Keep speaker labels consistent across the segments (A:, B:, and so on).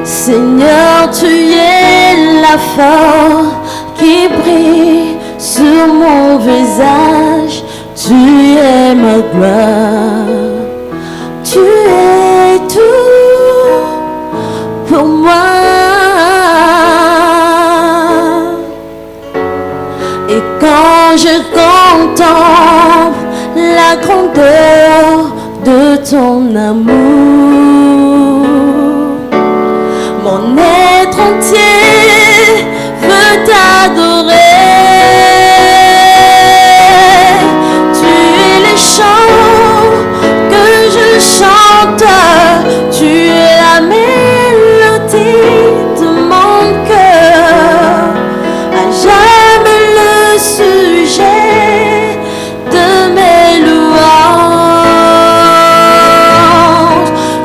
A: Seigneur, tu es la force qui brille sur mon visage. Tu es ma gloire. Tu es tout pour moi. Et quand je contemple la grandeur de ton amour, mon être entier veut t'adorer. Tu es les chants que je chante, tu es la mélodie de mon cœur, à jamais le sujet de mes louanges.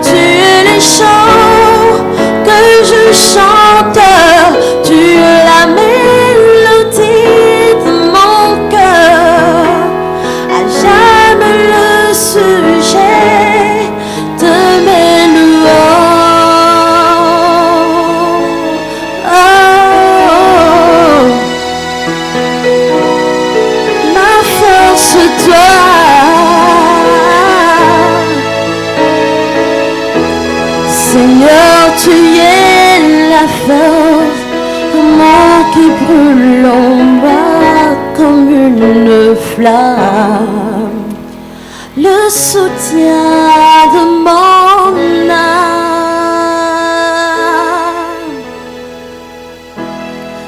A: Tu es les chants que je chante, tu es la mélodie de mon cœur, à jamais le sujet de mes louanges. Oh, ma force, toi. Seigneur, tu es la force, moi qui brûle en moi comme une flamme, le soutien de mon âme.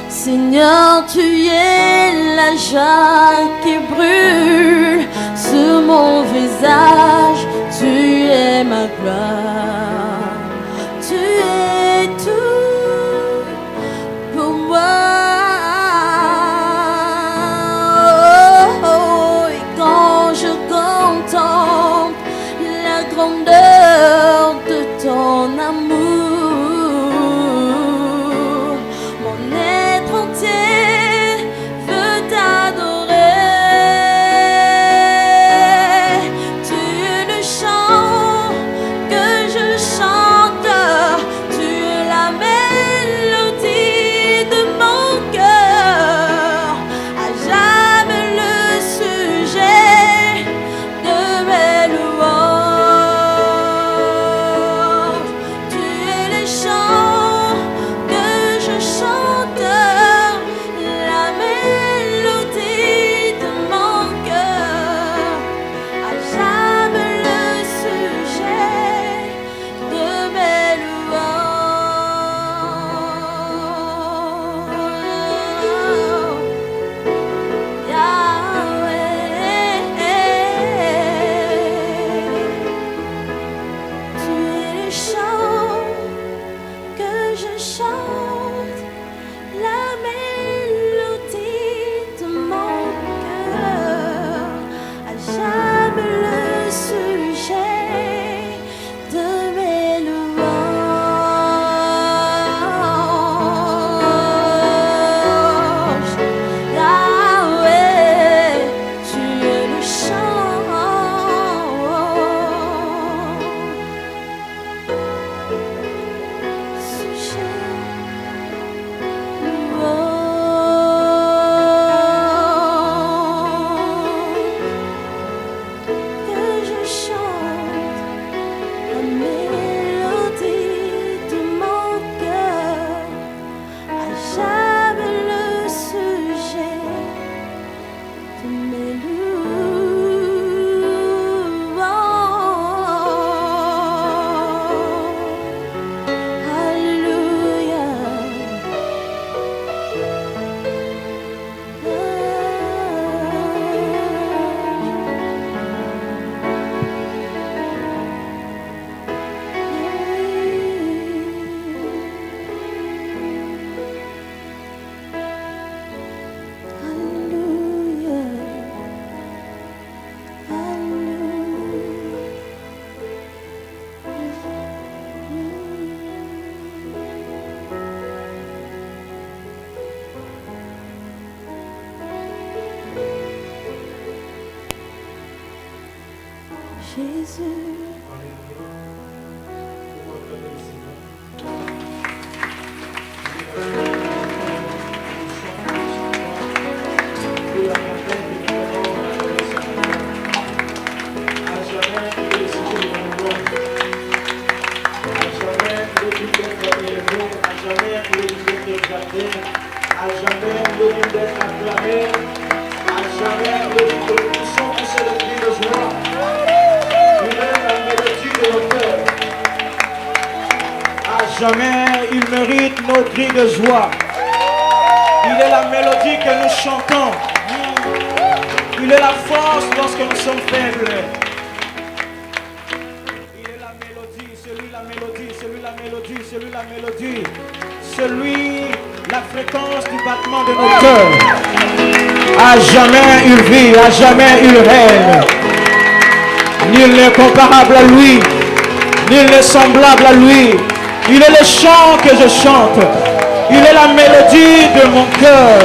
A: Seigneur, tu es la joie qui brûle sur mon visage, tu es ma gloire. Tu es tout pour moi. Oh, et quand je contemple la grandeur de ton amour, mon être entier veut t'adorer. Tu es le chant que je chante, tu es la mélodie de mon cœur, à jamais le sujet de mes louanges. Tu es les chants que je chante, la mélodie de mon cœur, à jamais le sujet de mes louanges. Yahweh, tu es le chant que je chante, la mélodie de mon cœur, à jamais le sujet de mes louanges. Yahweh, tu es le chant, sujet, que je chante, la mélodie de mon cœur, à jamais le sujet de mes louanges. Alléluia. Jésus.
B: jamais, il mérite nos cris de joie. Il est la mélodie que nous chantons. Il est la force lorsque nous sommes faibles. Il est la mélodie, celui la mélodie, celui la mélodie, celui la mélodie. Celui, la fréquence du battement de nos cœurs. À jamais il vit, à jamais il règne. Nul n'est comparable à lui, nul n'est semblable à lui. Il est le chant que je chante. Il est la mélodie de mon cœur.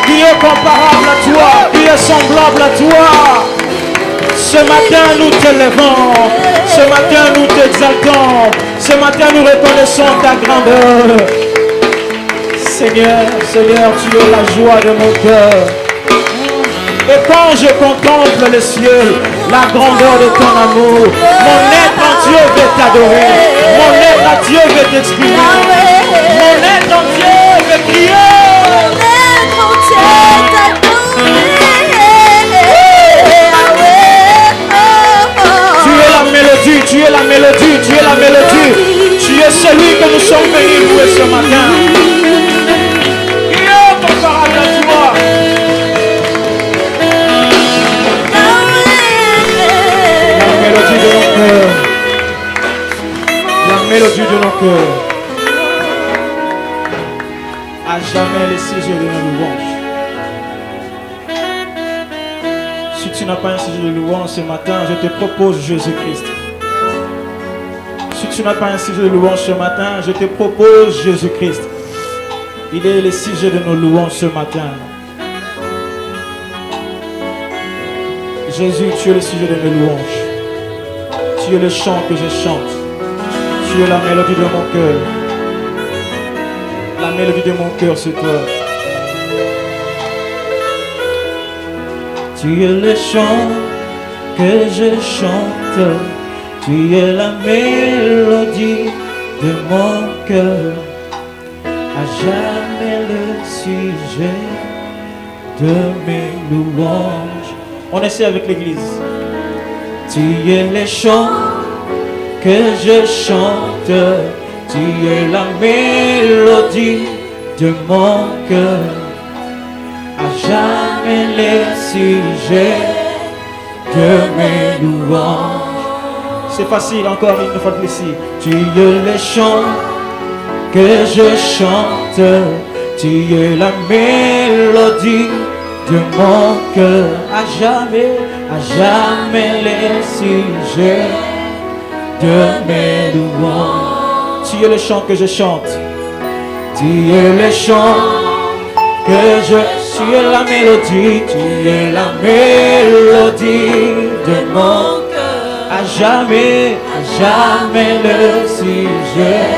B: Qui est comparable à toi, qui est semblable à toi. Ce matin nous t'élevons, ce matin nous t'exaltons, ce matin nous reconnaissons ta grandeur. Seigneur, Seigneur, tu es la joie de mon cœur. Et quand je contemple le ciel, la grandeur de ton amour, mon être en Dieu veut t'adorer, mon être en Dieu veut t'exprimer, mon être en Dieu veut crier. Tu es la mélodie, tu es la mélodie, tu es la mélodie. Tu es celui que nous sommes venus louer ce matin. Qui est comparable à toi? La mélodie de nos cœurs. La mélodie de nos cœurs. À jamais les sujets de nos louanges. Si tu n'as pas un sujet de louange ce matin, je te propose Jésus-Christ. Si tu n'as pas un sujet de louange ce matin, je te propose Jésus-Christ. Il est le sujet de nos louanges ce matin. Jésus, tu es le sujet de nos louanges. Tu es le chant que je chante. Tu es la mélodie de mon cœur. La mélodie de mon cœur, c'est toi. Tu es le chant que je chante. Tu es la mélodie de mon cœur. À jamais le sujet de mes louanges. On essaie avec l'église. Tu es le chant que je chante. Tu es la mélodie de mon cœur. À jamais les sujets de mes louanges. C'est facile encore une fois de plus. Tu es le chant que je chante. Tu es la mélodie de mon cœur. À jamais les sujets de mes louanges. Tu es le chant que je chante. Tu es le chant que je... Tu es la mélodie, tu es la mélodie de mon cœur. À jamais le sujet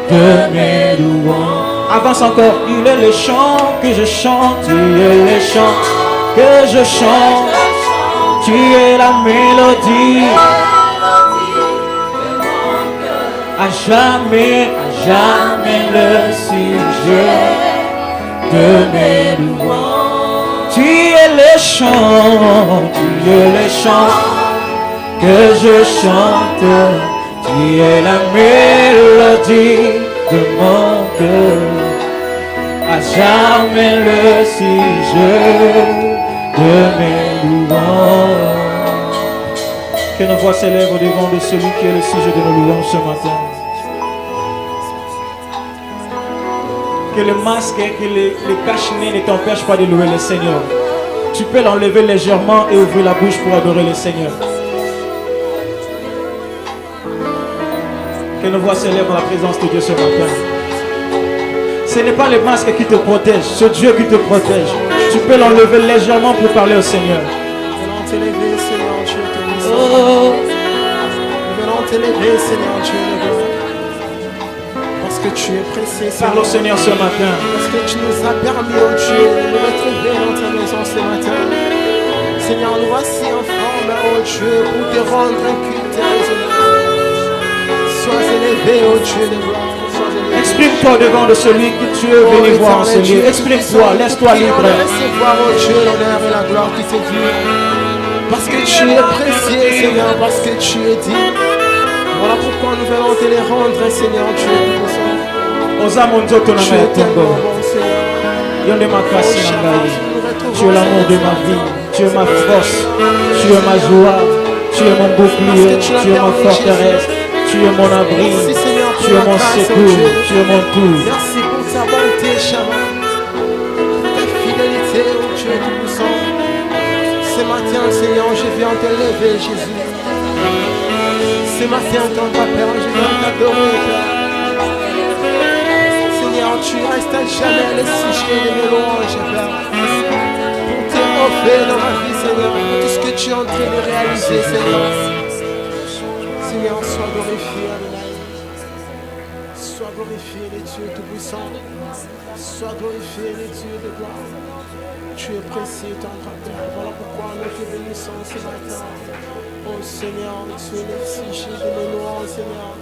B: de mes louanges. Avance encore. Il est le chant que je chante. Tu es le chant que je chante. Tu es la mélodie. À jamais le sujet de mes louanges. Tu es le chant que je chante. Tu es la mélodie de mon cœur. À jamais le sujet de mes louanges. Que nos voix s'élèvent au-devant de celui qui est le sujet de nos louanges ce matin. Que le masque et que les cache-nez ne t'empêchent pas de louer le Seigneur. Tu peux l'enlever légèrement et ouvrir la bouche pour adorer le Seigneur. Que nos voix s'élèvent dans la présence de Dieu ce matin. Ce n'est pas le masque qui te protège, c'est Dieu qui te protège. Tu peux l'enlever légèrement pour parler au Seigneur.
C: Venons t'élever, Seigneur Dieu, te bénissons.
B: Oh.
C: Venons t'élever, Seigneur Dieu, de gloire. Parce que tu es précieux,
B: Parle au Seigneur ce matin.
C: Parce que tu nous as permis, oh Dieu, de nous retrouver dans ta maison ce matin. Seigneur, nous voici en forme, oh Dieu, pour te rendre un culte raisonnable. Sois élevé, oh Dieu de gloire.
B: Exprime-toi devant de celui que tu es venu voir en ce lieu. Exprime-toi, laisse-toi libre.
C: Recevoir, oh Dieu, l'honneur et la gloire qui t'est due. Parce que tu es précieux, Seigneur, parce que tu es digne. Voilà pourquoi nous venons te les rendre, Seigneur, tu es tout-puissant.
B: Oza monzoto na
C: Tu
B: ngai
C: es
B: ya
C: tellement
B: tongo.
C: bon, Seigneur.
B: Yo nde makasi na ngai. Tu es l'amour de ma vie. Tu es ma force. Tu es ma joie. Tu es mon bouclier. Tu es ma forteresse. Tu es mon abri.
C: Merci, Seigneur, pour
B: Tu es
C: la
B: mon
C: grâce, oh
B: secours.
C: Dieu.
B: Tu es mon tout.
C: Merci pour ta bonté, Shabbat. Ta fidélité, oh Dieu tout-puissant. Ce matin, Seigneur, je viens te lever, Jésus. Ce matin, ton Père, je viens t'adorer, Père. Seigneur, tu restes à jamais le sujet de mes louanges, Père. Pour te offrir dans ma vie, Seigneur, tout ce que tu es en train de réaliser, Seigneur. Seigneur, sois glorifié, Adonai. Sois glorifié, les dieux tout-puissants. Sois glorifié, les dieux de gloire. Tu es précieux, ton Père. Voilà pourquoi nous te bénissons ce matin. Oh Seigneur, tu es le sujet de mes louanges, Seigneur.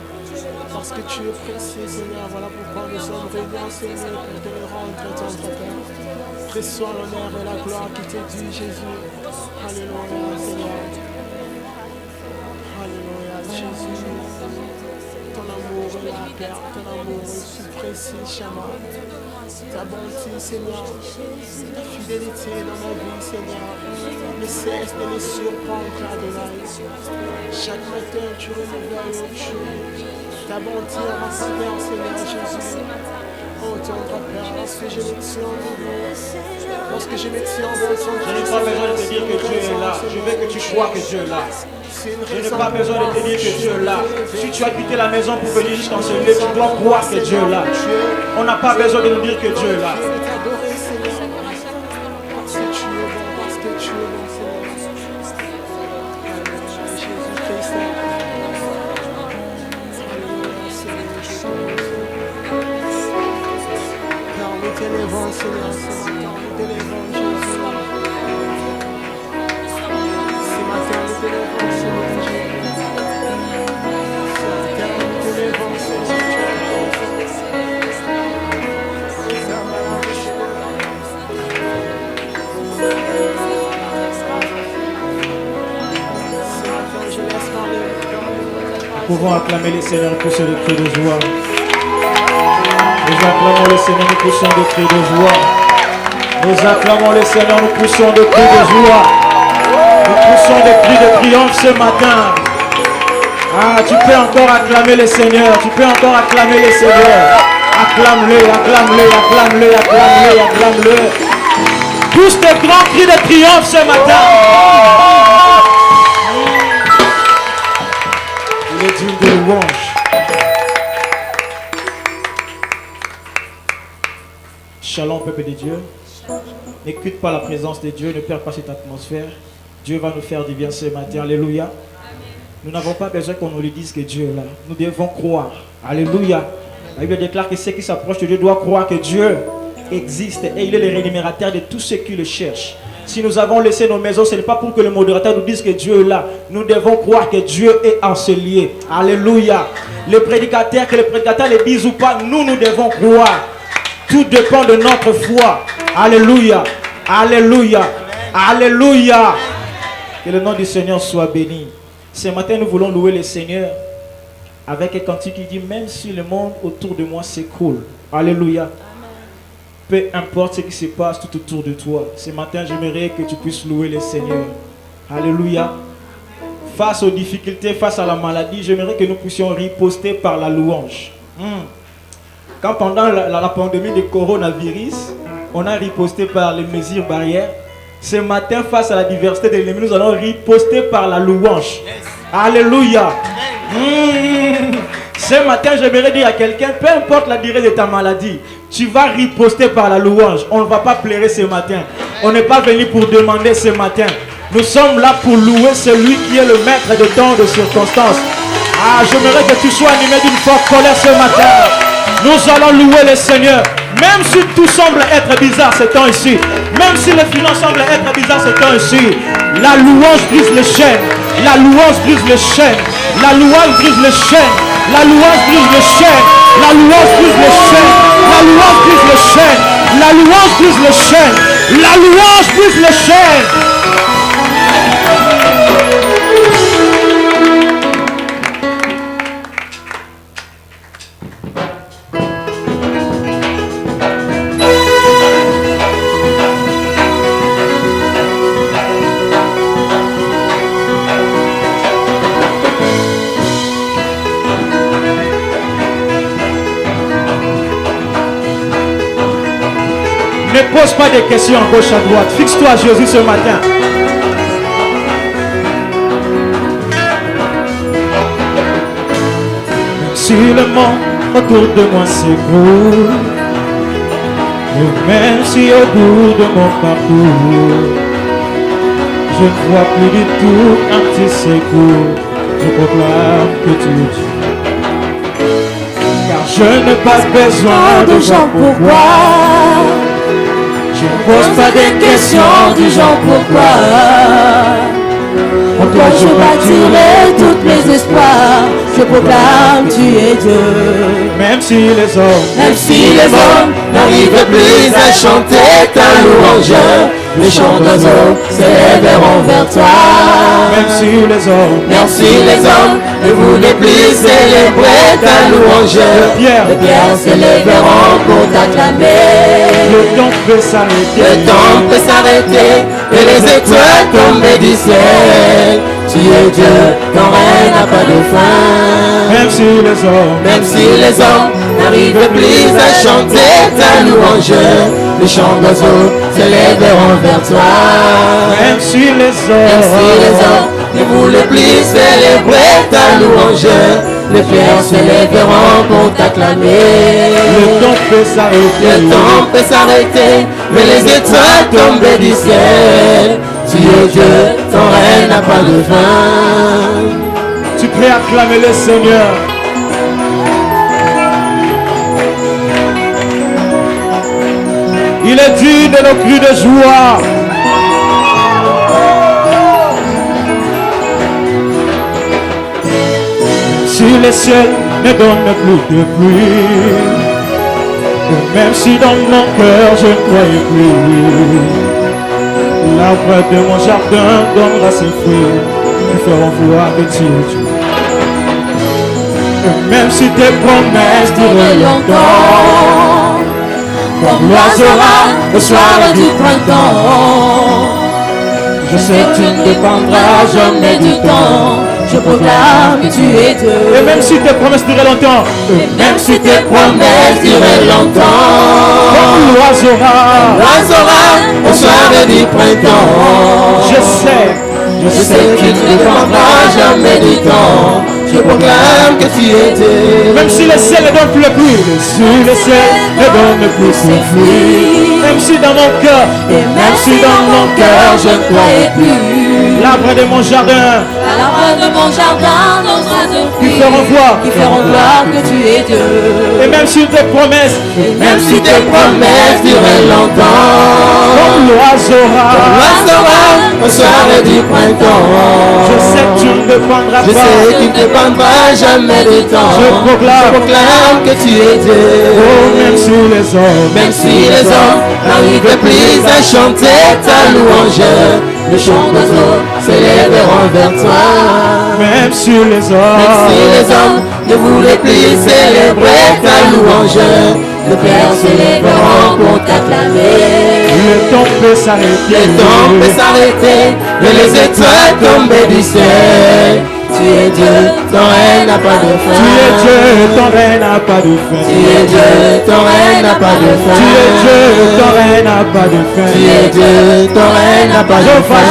C: Parce que tu es précieux, Seigneur. Voilà pourquoi nous sommes réunis, Seigneur, pour te rendre, ton Père. Reçois l'honneur et la gloire qui t'est due, Jésus. Alléluia, Seigneur. Alléluia, Jésus. Ton amour est là, Père. Ton amour est si précieux, Shama. Ta bonté, Seigneur. Ta fidélité dans ma vie, Seigneur. Ne cesse de me surprendre, Adonai. Chaque matin, tu renouvelles, oh Dieu. Ta bonté en ma faveur, Seigneur Jésus. Oh, ton Père, lorsque je me tiens en vous, lorsque je me tiens en bon sang,
B: Je n'ai pas besoin de te dire que Dieu est là. Je veux que tu crois que Dieu est là. Je n'ai pas besoin de te dire que Dieu est là. Si tu as quitté la maison pour venir jusqu'en ce lieu, tu dois croire que Dieu est là. On n'a pas besoin de nous dire que Dieu est là.
C: Je veux t'adorer, Seigneur. Parce que tu es bon, parce que tu es bon, Seigneur. Alléluia, Jésus-Christ. Alléluia, Seigneur Jésus. Car nous t'élèvons, Seigneur, ce matin, nous t'élèvons, Jésus. Ce matin, nous t'élèvons, Seigneur Jésus. Ce matin, nous t'élèvons, Seigneur Jésus.
B: Nous pouvons acclamer le Seigneur pour ce cri de joie. Nous acclamons le Seigneur, nous poussons des cris de joie. Nous acclamons le Seigneur, nous poussons des cris de joie. Nous poussons des cris de triomphe ce matin. Ah, tu peux encore acclamer le Seigneur. Tu peux encore acclamer le Seigneur. Acclame-le, acclame-le, acclame-le, acclame-le, acclame-le. Pousse des grands cris de triomphe ce matin. Il est digne de louange. Shalom, peuple de Dieu. N'écoute pas la présence de Dieu, ne perds pas cette atmosphère. Dieu va nous faire du bien ce matin. Alléluia. Nous n'avons pas besoin qu'on nous le dise que Dieu est là. Nous devons croire. Alléluia. La Bible déclare que ceux qui s'approchent de Dieu doivent croire que Dieu existe et il est le rémunérateur de tous ceux qui le cherchent. Si nous avons laissé nos maisons, ce n'est pas pour que le modérateur nous dise que Dieu est là. Nous devons croire que Dieu est en ce lieu. Alléluia. Les prédicateurs, que les prédicateurs le disent ou pas, nous devons croire. Tout dépend de notre foi. Alléluia. Alléluia. Alléluia. Que le nom du Seigneur soit béni. Ce matin, nous voulons louer le Seigneur avec un cantique qui dit, même si le monde autour de moi s'écroule. Alléluia. Peu importe ce qui se passe tout autour de toi. Ce matin, j'aimerais que tu puisses louer le Seigneur. Alléluia. Face aux difficultés, face à la maladie, j'aimerais que nous puissions riposter par la louange. Quand pendant la pandémie du coronavirus, on a riposté par les mesures barrières. Ce matin, face à la diversité de l'ennemi, nous allons riposter par la louange. Alléluia. Ce matin, j'aimerais dire à quelqu'un, peu importe la durée de ta maladie, tu vas riposter par la louange. On ne va pas pleurer ce matin. On n'est pas venu pour demander ce matin. Nous sommes là pour louer celui qui est le maître de temps, de circonstances. Ah, j'aimerais que tu sois animé d'une forte colère ce matin. Nous allons louer le Seigneur. Même si tout semble être bizarre ce temps ici, même si les finances semblent être bizarres ce temps ici, la louange brise les chaînes. La louange brise les chaînes. La louange brise les chaînes. La louange brise les chaînes. La louange brise les chaînes. La louange brise les chaînes. La louange brise les chaînes. La louange brise les chaînes. pose pas des questions à gauche à droite. Fixe-toi à Jésus ce matin. Même si le monde autour de moi s'écroule, et même si au bout de mon parcours, je ne vois plus du tout un petit secours, je proclame que tu es Dieu. Car je n'ai pas besoin de gens pourquoi. Je ne pose pas des questions du genre pourquoi. En toi je bâtirai tous mes espoirs. Je proclame tu es Dieu. Même si les hommes
C: n'arrivent plus à chanter ta louange, les chants d'oiseaux s'élèveront vers toi.
B: Même si les hommes
C: ne voulaient plus célébrer ta louange, les pierres s'élèveront pour t'acclamer.
B: le temps peut s'arrêter,
C: et les étoiles tomber du ciel. Tu es Dieu, ton règne n'a pas de fin.
B: même si les hommes
C: n'arrivent plus à chanter ta louange, les chants d'oiseaux s'élèveront vers toi.
B: même si les
C: hommes ne voulaient plus célébrer ta louange, les pierres s'élèveront pour t'acclamer.
B: le temps peut s'arrêter,
C: mais les étoiles tombent du ciel. Tu es Dieu, ton règne n'a pas de fin.
B: Tu peux acclamer le Seigneur. Il est digne de nos cris de joie. Si les ciels ne donnent plus de pluie, et même si dans mon cœur je ne croyais plus, l'arbre de mon jardin donnera ses fruits, nous ferons voir que tu es Dieu. Et même si tes promesses durent longtemps, comme l'oiseau rare au soir du printemps, je sais que tu ne dépendras jamais du temps. Je proclame que tu es Dieu. Et même si tes promesses durent longtemps, comme l'oiseau rare
C: au soir du printemps,
B: je sais
C: que tu ne dépendras jamais du temps. Je proclame que tu es Dieu.
B: même si le ciel ne donne plus le pluie, même si dans mon cœur,
C: je ne croyais plus.
B: l'arbre de mon jardin,
A: donnera de
B: qui feront voir
A: que tu es Dieu.
B: et même si tes promesses,
C: Même si tes promesses durent longtemps,
B: comme l'oiseau rare,
C: au soir du printemps,
B: je sais que tu ne dépendras
C: je sais
B: pas.
C: qu'il ne dépendra jamais du temps.
B: Je proclame
C: que tu es Dieu.
B: Oh, même si les hommes
C: n'arrivent plus à chanter ta louange, les chants d'oiseaux s'élèveront vers toi.
B: même si les hommes
C: ne voulaient plus célébrer ta louange, les pierres s'élèveront pour t'acclamer.
B: le temps peut
C: s'arrêter, mais les étoiles tombent du ciel. Tu es Dieu, ton règne n'a pas de fin.
B: Tu es Dieu, ton règne n'a pas de fin.
C: Tu es Dieu, ton règne n'a pas de fin.
B: Tu es Dieu, ton règne n'a pas de fin.
C: Tu es Dieu, ton règne n'a pas de fin.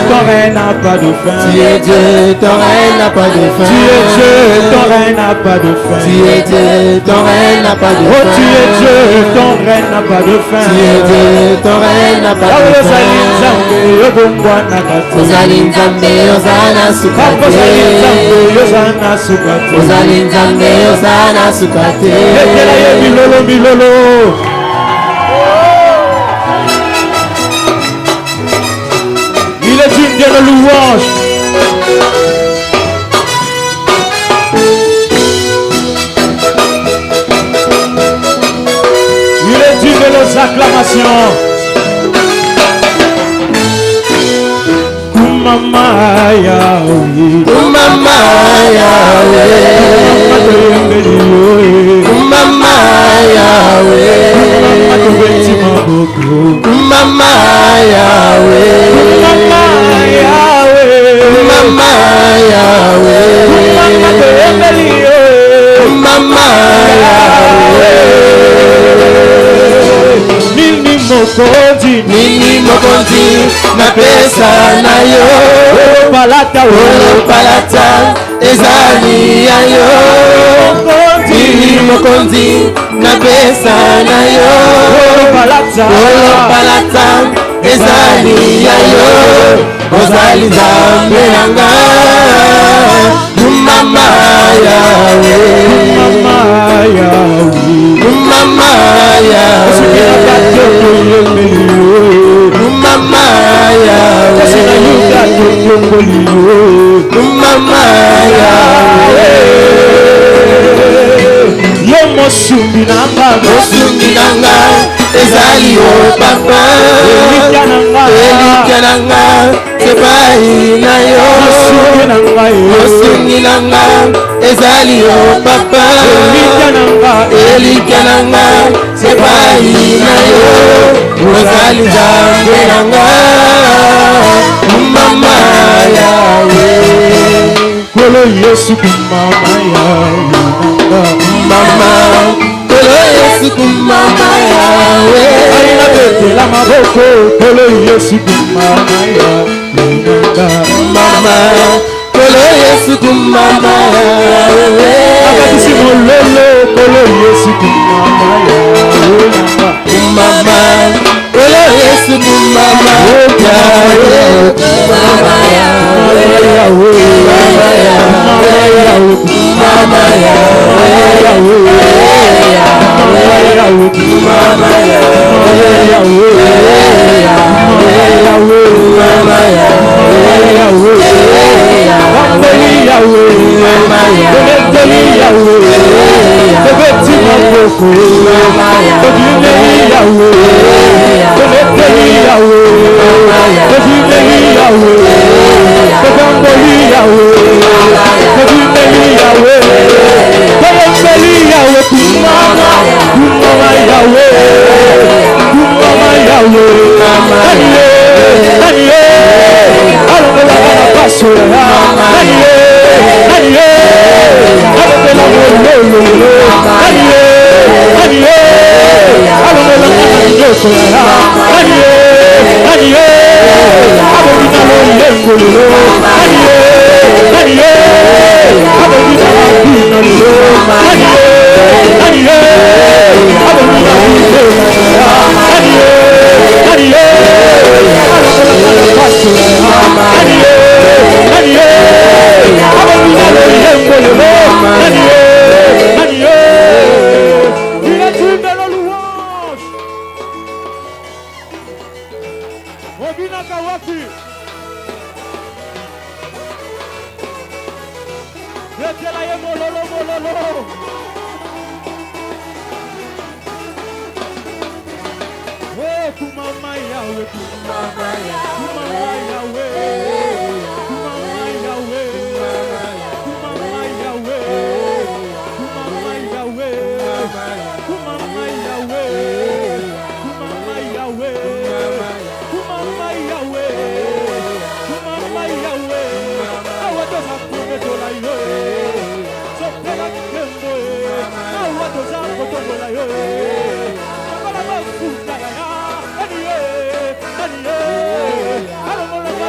B: Ton règne n'a pas de fin.
C: Tu es Dieu, ton règne n'a pas de fin.
B: Tu es Dieu, ton règne n'a pas de fin.
C: Tu es Dieu, ton règne n'a pas de fin.
B: Oh, tu es Dieu, ton règne n'a pas de fin.
C: Tu es Dieu, ton règne n'a pas de fin. Ozali Nzambe, Ozana Sukate. Ozali Nzambe, Ozana Sukate.
B: Il est digne de nos louanges. Il est digne de nos acclamations. Mama Yahweh,
C: Mama Yahweh, Mama Yahweh, Mama Yahweh,
B: Mama Yahweh, mokonzi
C: nini mokonzi napesa na yo
B: palata
C: palata ezali ya yo nini mokonzi napesa na yo palata ezali ya yo ozali nzambe nanga mama yawe
B: mama yawe
C: mama yawe mama yawe mama yawe
B: yo mosungi nanga
C: ezali yo papa elika nanga sepai na yo mosungi nanga ezali yo papa elika nanga sepai na yo ozali nzambe nanga mama yawe
B: kolo yesu kumama yawe
C: mama kolo yesu kumama yawe
B: alina betela maboko kolo yesu kumama yawe
C: mama kolo yesu kumama yawe
B: akatisi mololo kolo yesu kumama yawe
C: mama kolo yesu kumama yawe mama yawe mama yawe mama yawe
B: I don't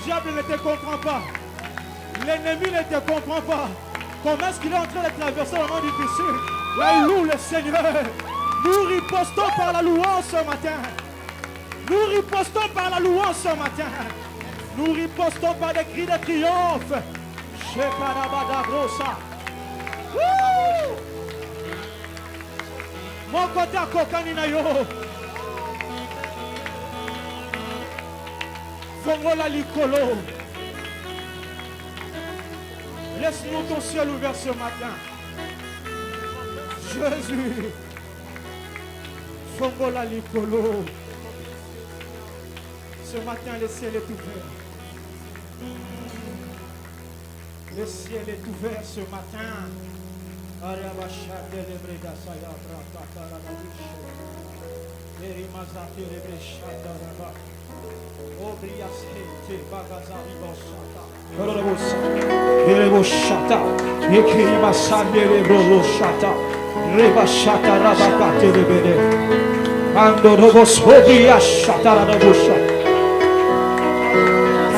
D: diable ne te comprend pas. L'ennemi ne te comprend pas. Comment est-ce qu'il est en train de traverser un moment difficile? Là, il loue le Seigneur. Nous ripostons par la louange ce matin. Nous ripostons par la louange ce matin. Nous ripostons par des cris de triomphe. Shekarabadagrosa. Mon côté à Kokaninayo. Fongola Likolo. Laisse-nous ton ciel ouvert ce matin. Jésus. Fongola Likolo. Ce matin, le ciel est ouvert. Le ciel est ouvert ce matin.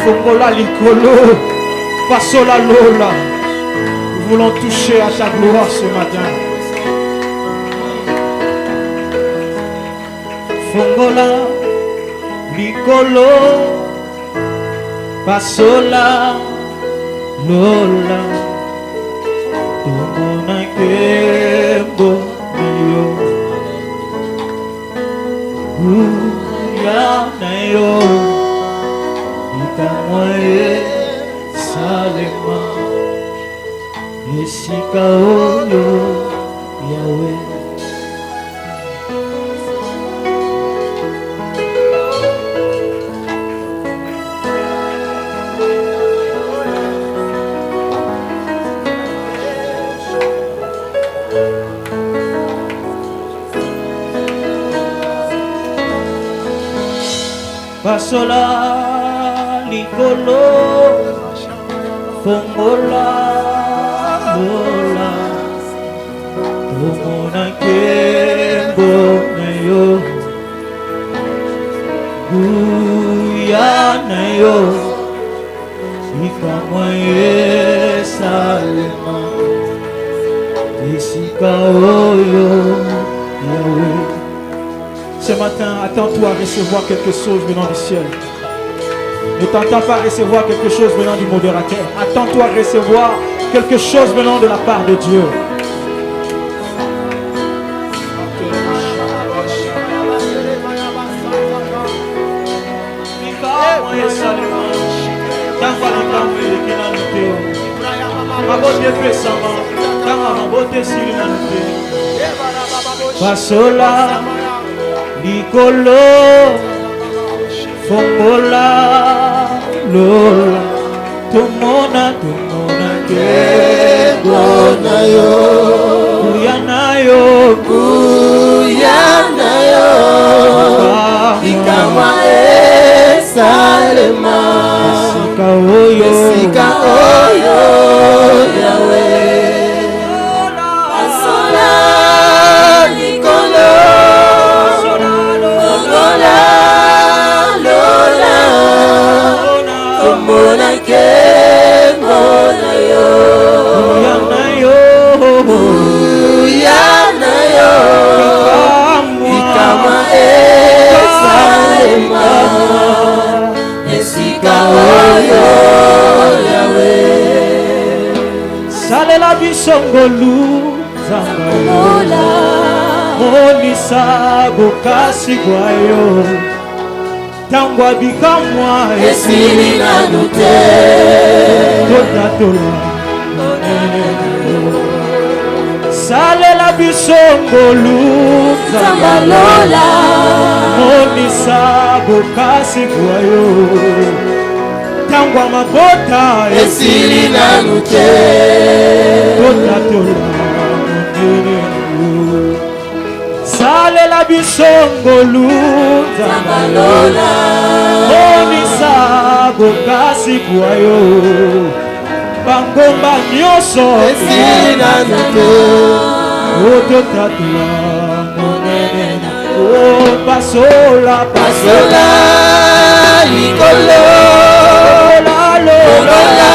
D: Fongola Likolo, Passola Lola. Nous voulons toucher à ta gloire ce matin.
B: Fongola Likolo, Passola Lola. Tumona kembo yo, uya na yo. Itamoye salema Esika oyo Yahweh. Pasola Likolo, Fongola Lola, Tomona Kembo Nayo, Guya Nayo, Ikamwaye Salema, Isika Oyo Yahweh.
D: Ce matin, attends-toi à recevoir quelque chose venant du ciel. Ne t'attends pas à recevoir quelque chose venant du modérateur. Attends-toi à recevoir quelque chose venant de la part de Dieu.
B: Pasola Likolo, Fongola Lola, Tumona Kembo Nayo, Uyanayo, Ikama Salema, Esika Oyo Yahweh. Pasola Likolo, Tomona Kembo Nayo, Uyanayo, Ikama Salema, Esika Oyo Yahweh. Salela bisongolu Zambalola, Monisa Bokasi Gwayo, Tangwa bikamwa esili na nute Totatola Salela bisongolu Zambalola, Monisa Bokasi Gwayo, Tangwa mabota esili na nute Totatola Salela bisongolu Zambalola, Monisa Bokasi Gwayo, Bangomba nyoso esili na nute Ototatula monene. Oh, Pasola
C: likolo fongola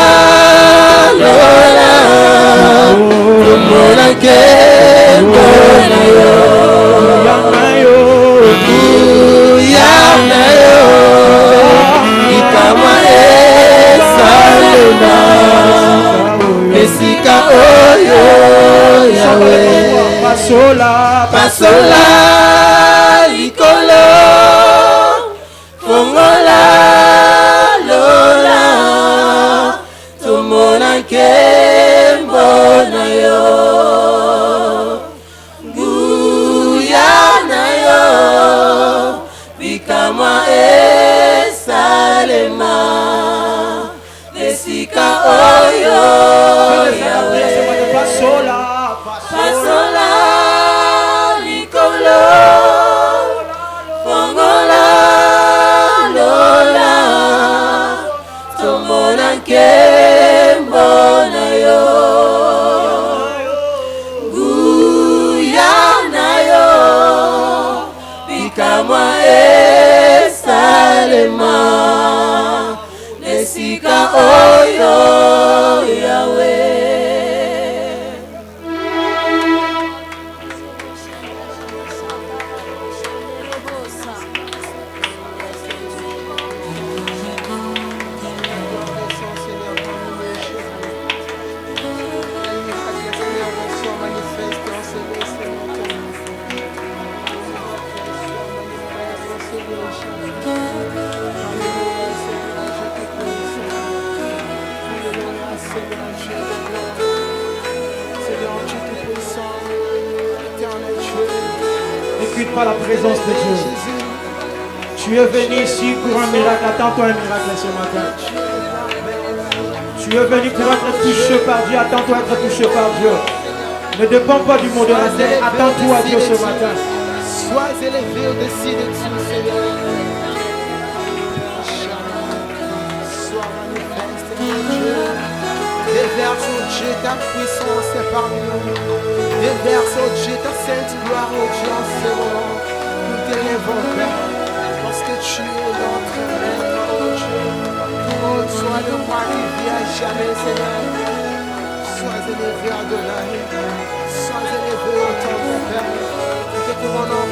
C: lola tomona nkembo na yo yana yo likamwa esalema esika oyo yawe pasola likolo fongola lola tomona nkembo na yo nguya na yo bikamwa esalema esika oyo yawe pasola likolo fongola lola tomona nkembo na yo nguya na yo bikamwa esalema nesika oyo yawe.
D: N'écoute pas la présence de Dieu. Tu es venu ici pour un miracle. Attends-toi un miracle ce matin. Tu es venu pour être touché par Dieu. Attends-toi être touché par Dieu. Ne dépends pas du monde de la terre. Attends-toi à Dieu ce matin.
C: Sois élevé au-dessus de tout, Seigneur. Sois manifeste, mon Dieu. Déverse, oh Dieu, ta puissance parmi nous. Déverse, oh Dieu, ta sainte gloire, oh Dieu, en ce moment. Nous t'élèvons, Père, parce que tu es notre maître, oh Dieu. Oh, sois le roi qui vit à jamais, Seigneur. Sois élevé, Adonai. Sois élevé au temple, Père. Nous te commandons.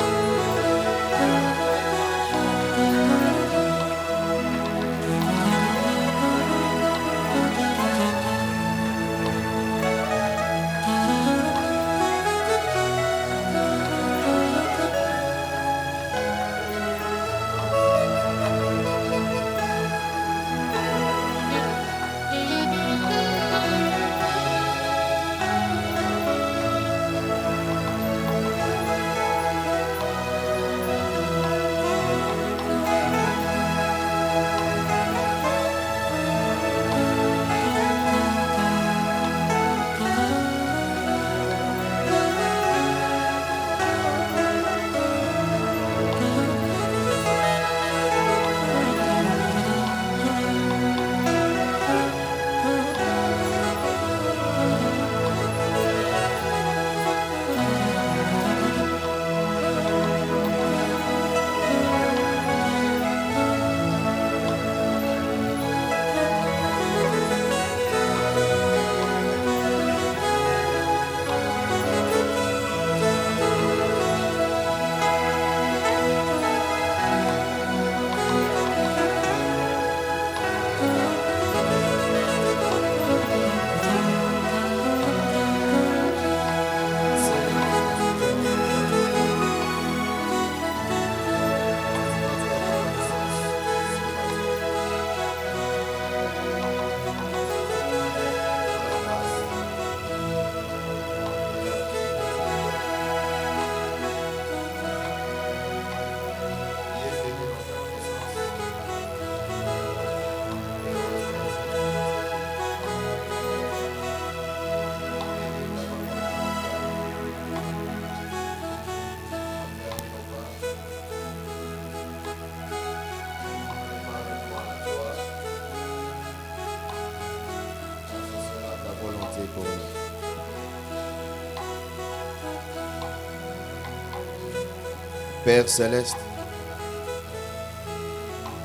E: Père Céleste,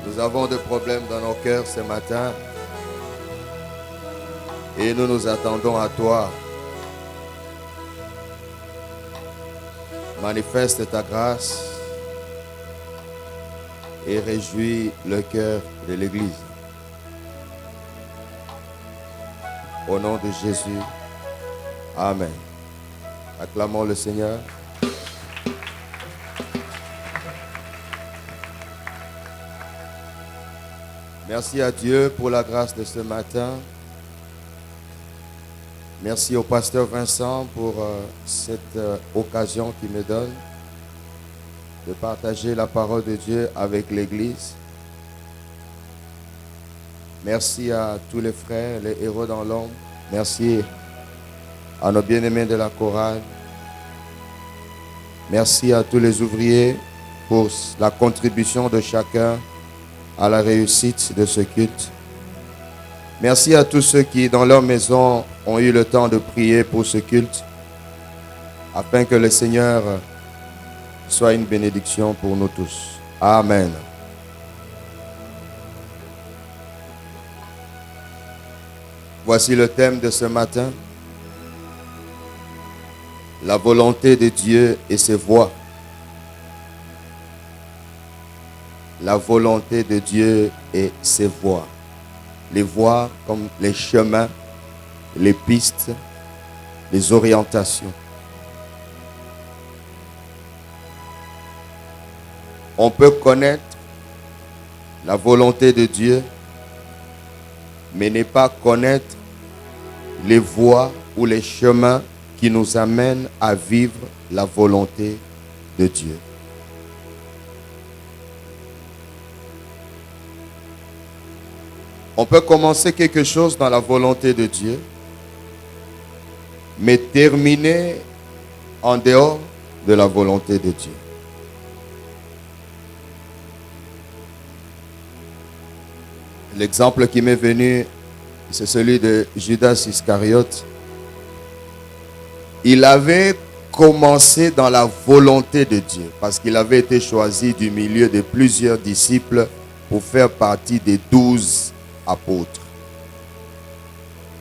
E: nous avons des problèmes dans nos cœurs ce matin. Et nous nous attendons à toi. Manifeste ta grâce et réjouis le cœur de l'Église. Au nom de Jésus, amen. Acclamons le Seigneur. Merci à Dieu pour la grâce de ce matin. Merci au pasteur Vincent pour cette occasion qu'il me donne de partager la parole de Dieu avec l'Église. Merci à tous les frères, les héros dans l'ombre. Merci à nos bien-aimés de la chorale. Merci à tous les ouvriers pour la contribution de chacun à la réussite de ce culte. Merci à tous ceux qui, dans leur maison, ont eu le temps de prier pour ce culte, afin que le Seigneur soit une bénédiction pour nous tous. Amen. Voici le thème de ce matin. La volonté de Dieu et ses voies. La volonté de Dieu et ses voies. Les voies comme les chemins, les pistes, les orientations. On peut connaître la volonté de Dieu, mais ne pas connaître les voies ou les chemins qui nous amènent à vivre la volonté de Dieu. On peut commencer quelque chose dans la volonté de Dieu, mais terminer en dehors de la volonté de Dieu. L'exemple qui m'est venu, c'est celui de Judas Iscariote. Il avait commencé dans la volonté de Dieu, parce qu'il avait été choisi du milieu de plusieurs disciples pour faire partie des 12 apôtres.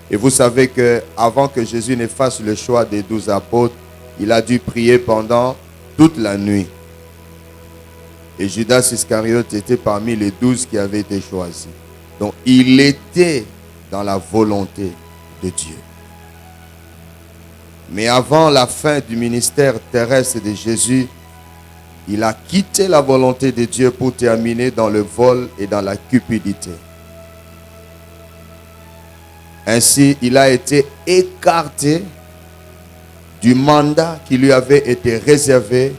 E: Et vous savez que avant que Jésus ne fasse le choix des 12 apôtres, il a dû prier pendant toute la nuit. Et Judas Iscariote était parmi les 12 qui avaient été choisis. Donc il était dans la volonté de Dieu. Mais avant la fin du ministère terrestre de Jésus, il a quitté la volonté de Dieu pour terminer dans le vol et dans la cupidité. Ainsi, il a été écarté du mandat qui lui avait été réservé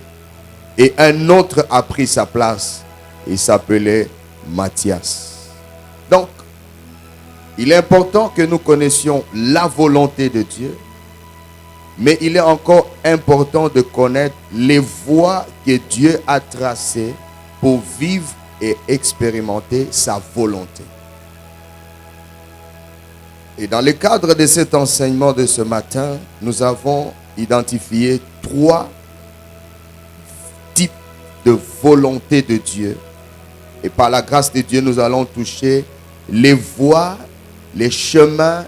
E: et un autre a pris sa place. Il s'appelait Matthias. Donc, il est important que nous connaissions la volonté de Dieu, mais il est encore important de connaître les voies que Dieu a tracées pour vivre et expérimenter sa volonté. Et dans le cadre de cet enseignement de ce matin, nous avons identifié 3 types de volonté de Dieu. Et par la grâce de Dieu, nous allons toucher les voies, les chemins,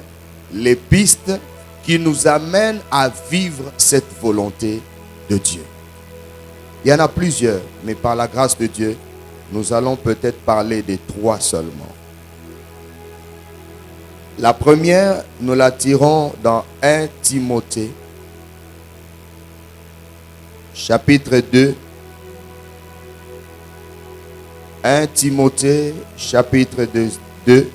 E: les pistes qui nous amènent à vivre cette volonté de Dieu. Il y en a plusieurs, mais par la grâce de Dieu, nous allons peut-être parler de 3 seulement. La première, nous la tirons dans 1 Timothée, chapitre 2. 1 Timothée, chapitre 2.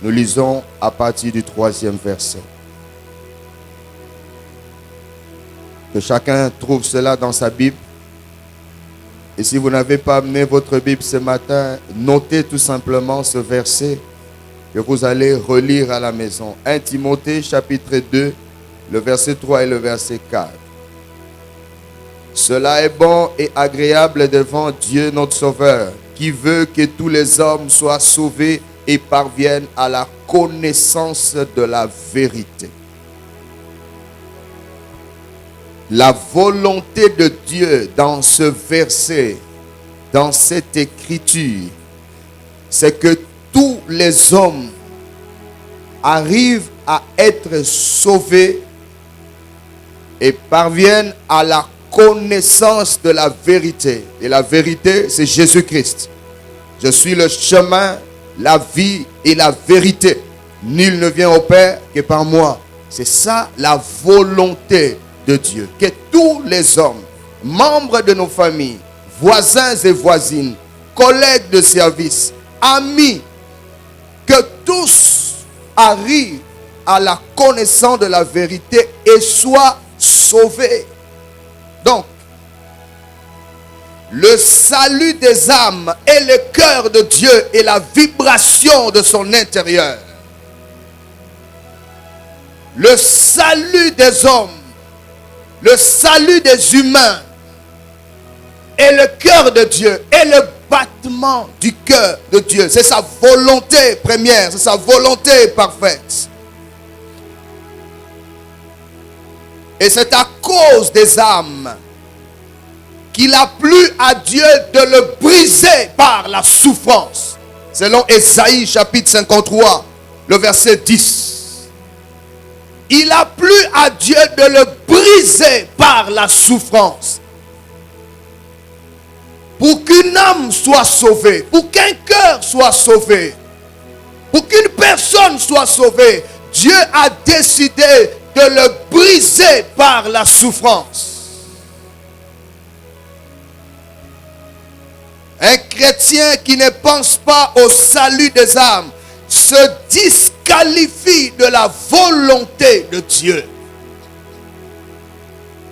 E: Nous lisons à partir du 3e verset. Que chacun trouve cela dans sa Bible. Et si vous n'avez pas amené votre Bible ce matin, notez tout simplement ce verset que vous allez relire à la maison. 1 Timothée chapitre 2, le verset 3 et le verset 4. Cela est bon et agréable devant Dieu notre Sauveur, qui veut que tous les hommes soient sauvés et parviennent à la connaissance de la vérité. La volonté de Dieu dans ce verset dans cette écriture, c'est que tous les hommes arrivent à être sauvés et parviennent à la connaissance de la vérité. Et la vérité, c'est Jésus-Christ. Je suis le chemin, la vie et la vérité. Nul ne vient au Père que par moi. C'est ça la volonté de Dieu. Que tous les hommes, membres de nos familles, voisins et voisines, collègues de service, amis, que tous arrivent à la connaissance de la vérité et soient sauvés. Donc, le salut des âmes est le cœur de Dieu et la vibration de son intérieur. Le salut des hommes, le salut des humains est le cœur de Dieu, est le battement du cœur de Dieu. C'est sa volonté première, c'est sa volonté parfaite. Et c'est à cause des âmes qu'il a plu à Dieu de le briser par la souffrance. Selon Ésaïe chapitre 53, le verset 10. Il a plu à Dieu de le briser par la souffrance. Pour qu'une âme soit sauvée, pour qu'un cœur soit sauvé, pour qu'une personne soit sauvée, Dieu a décidé de le briser par la souffrance. Un chrétien qui ne pense pas au salut des âmes se disqualifie de la volonté de Dieu.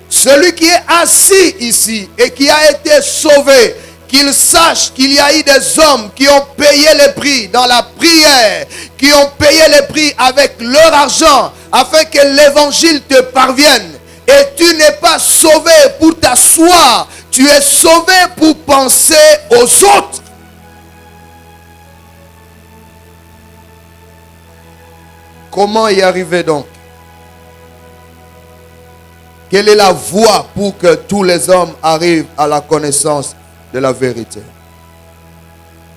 E: Celui qui est assis ici et qui a été sauvé, qu'il sache qu'il y a eu des hommes qui ont payé les prix dans la prière, qui ont payé les prix avec leur argent afin que l'évangile te parvienne. Et tu n'es pas sauvé pour t'asseoir, tu es sauvé pour penser aux autres. Comment y arriver donc? Quelle est la voie pour que tous les hommes arrivent à la connaissance de la vérité?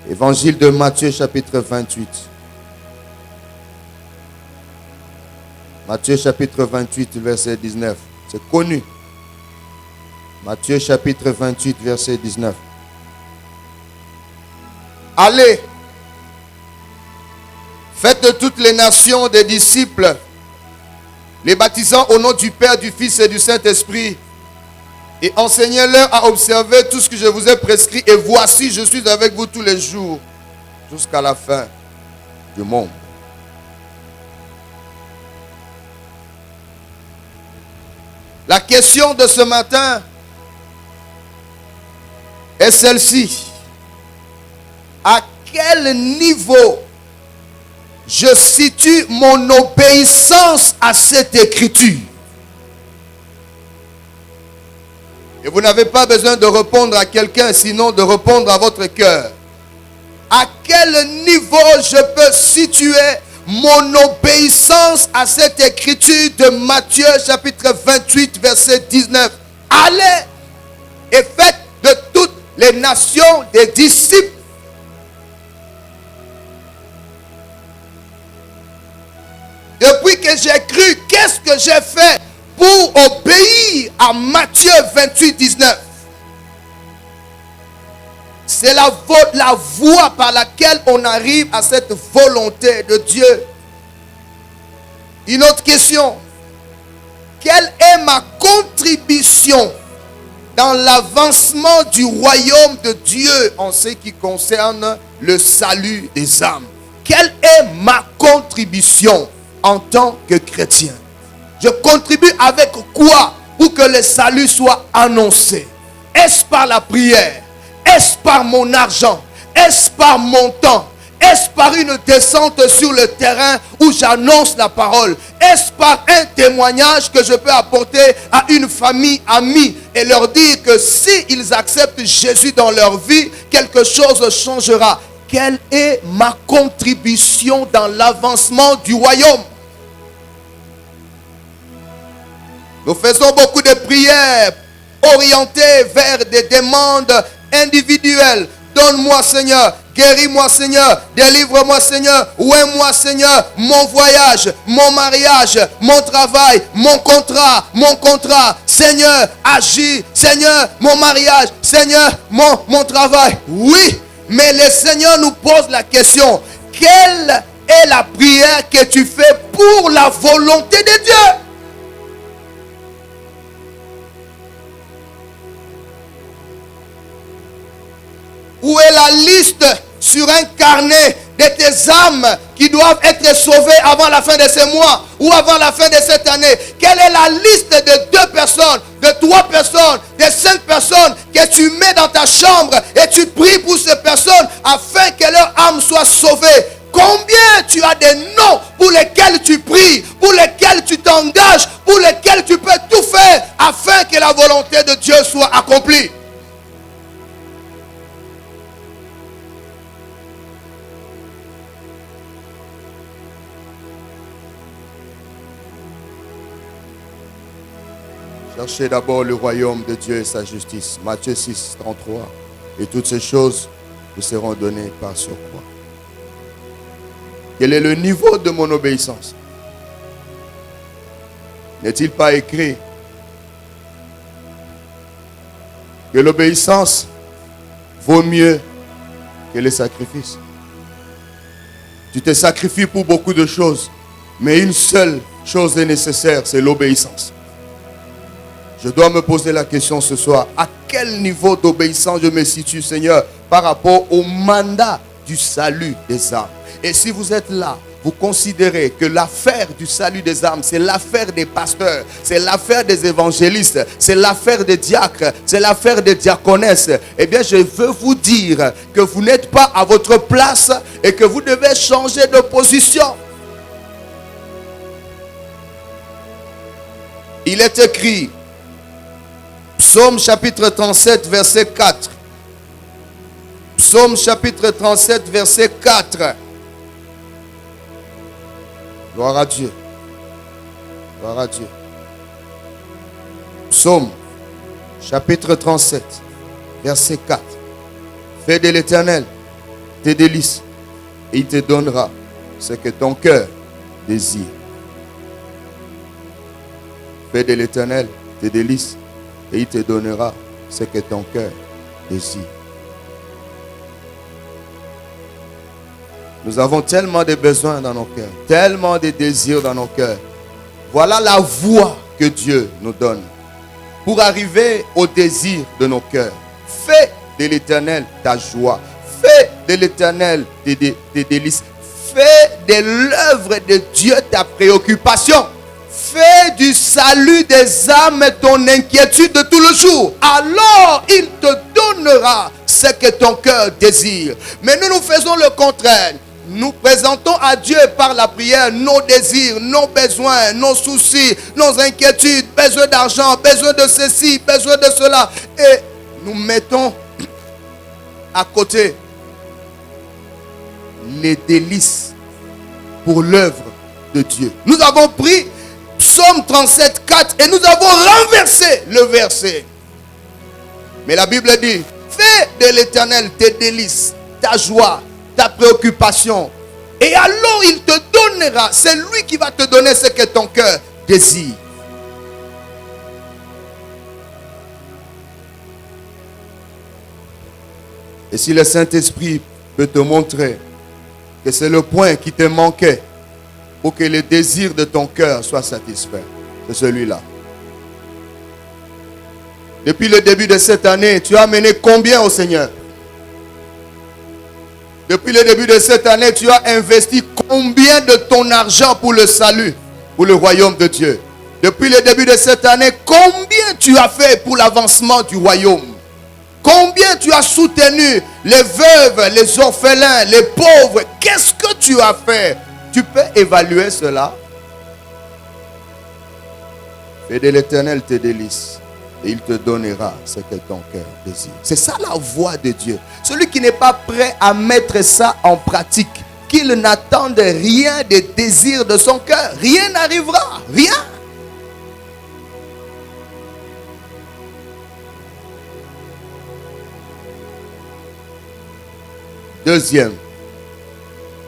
E: Évangile de Matthieu chapitre 28. Matthieu chapitre 28 verset 19. C'est connu. Matthieu chapitre 28 verset 19. Allez, faites de toutes les nations des disciples, les baptisant au nom du Père, du Fils et du Saint-Esprit, et enseignez-leur à observer tout ce que je vous ai prescrit. Et voici, je suis avec vous tous les jours, jusqu'à la fin du monde. La question de ce matin est celle-ci. À quel niveau je situe mon obéissance à cette écriture? Et vous n'avez pas besoin de répondre à quelqu'un, sinon de répondre à votre cœur. À quel niveau je peux situer mon obéissance à cette écriture de Matthieu chapitre 28 verset 19? Allez et faites de toutes les nations des disciples. Depuis que j'ai cru, qu'est-ce que j'ai fait pour obéir à Matthieu 28, 19? C'est la voie par laquelle on arrive à cette volonté de Dieu. Une autre question. Quelle est ma contribution dans l'avancement du royaume de Dieu en ce qui concerne le salut des âmes? Quelle est ma contribution en tant que chrétien? Je contribue avec quoi pour que le salut soit annoncé? Est-ce par la prière? Est-ce par mon argent? Est-ce par mon temps? Est-ce par une descente sur le terrain où j'annonce la parole? Est-ce par un témoignage que je peux apporter à une famille amie et leur dire que s'ils acceptent Jésus dans leur vie, quelque chose changera? Quelle est ma contribution dans l'avancement du royaume? Nous faisons beaucoup de prières orientées vers des demandes individuelle. Donne-moi, Seigneur. Guéris-moi, Seigneur. Délivre-moi, Seigneur. Ouais-moi, Seigneur. Mon voyage, mon mariage, mon travail, mon contrat. Seigneur, agis. Seigneur, mon mariage. Seigneur, mon travail. Oui, mais le Seigneur nous pose la question. Quelle est la prière que tu fais pour la volonté de Dieu? Où est la liste sur un carnet de tes âmes qui doivent être sauvées avant la fin de ce mois ou avant la fin de cette année? Quelle est la liste de 2 personnes, de 3 personnes, de 5 personnes que tu mets dans ta chambre et tu pries pour ces personnes afin que leur âme soit sauvée? Combien tu as des noms pour lesquels tu pries, pour lesquels tu t'engages, pour lesquels tu peux tout faire afin que la volonté de Dieu soit accomplie? Cherchez d'abord le royaume de Dieu et sa justice. Matthieu 6, 33. Et toutes ces choses vous seront données par surcroît. Quel est le niveau de mon obéissance? N'est-il pas écrit que l'obéissance vaut mieux que les sacrifices? Tu te sacrifies pour beaucoup de choses, mais une seule chose est nécessaire, c'est l'obéissance. Je dois me poser la question ce soir. À quel niveau d'obéissance je me situe, Seigneur, par rapport au mandat du salut des âmes? Et si vous êtes là, vous considérez que l'affaire du salut des âmes, c'est l'affaire des pasteurs, c'est l'affaire des évangélistes, c'est l'affaire des diacres, c'est l'affaire des diaconesses, eh bien, je veux vous dire que vous n'êtes pas à votre place et que vous devez changer de position. Il est écrit, Psaume chapitre 37, verset 4. Psaume chapitre 37, verset 4. Gloire à Dieu. Gloire à Dieu. Psaume chapitre 37, verset 4. Fais de l'Éternel tes délices et il te donnera ce que ton cœur désire. Fais de l'Éternel tes délices et il te donnera ce que ton cœur désire. Nous avons tellement de besoins dans nos cœurs, tellement de désirs dans nos cœurs. Voilà la voie que Dieu nous donne pour arriver au désir de nos cœurs. Fais de l'Éternel ta joie. Fais de l'Éternel tes délices. Fais de l'œuvre de Dieu ta préoccupation. Fais du salut des âmes ton inquiétude de tout le jour. Alors il te donnera ce que ton cœur désire. Mais nous faisons le contraire. Nous présentons à Dieu par la prière nos désirs, nos besoins, nos soucis, nos inquiétudes, besoin d'argent, besoin de ceci, besoin de cela. Et nous mettons à côté les délices pour l'œuvre de Dieu. Nous avons pris Psaume 37, 4 et nous avons renversé le verset. Mais la Bible dit, fais de l'Éternel tes délices, ta joie, ta préoccupation. Et alors il te donnera, c'est lui qui va te donner ce que ton cœur désire. Et si le Saint-Esprit peut te montrer que c'est le point qui te manquait pour que les désirs de ton cœur soient satisfaits, c'est celui-là. Depuis le début de cette année, tu as amené combien au Seigneur? Depuis le début de cette année, tu as investi combien de ton argent pour le salut, pour le royaume de Dieu? Depuis le début de cette année, combien tu as fait pour l'avancement du royaume? Combien tu as soutenu les veuves, les orphelins, les pauvres? Qu'est-ce que tu as fait? Tu peux évaluer cela. Fais de l'Éternel tes délices et il te donnera ce que ton cœur désire. C'est ça la voie de Dieu. Celui qui n'est pas prêt à mettre ça en pratique, qu'il n'attende rien des désirs de son cœur, rien n'arrivera. Rien. Deuxième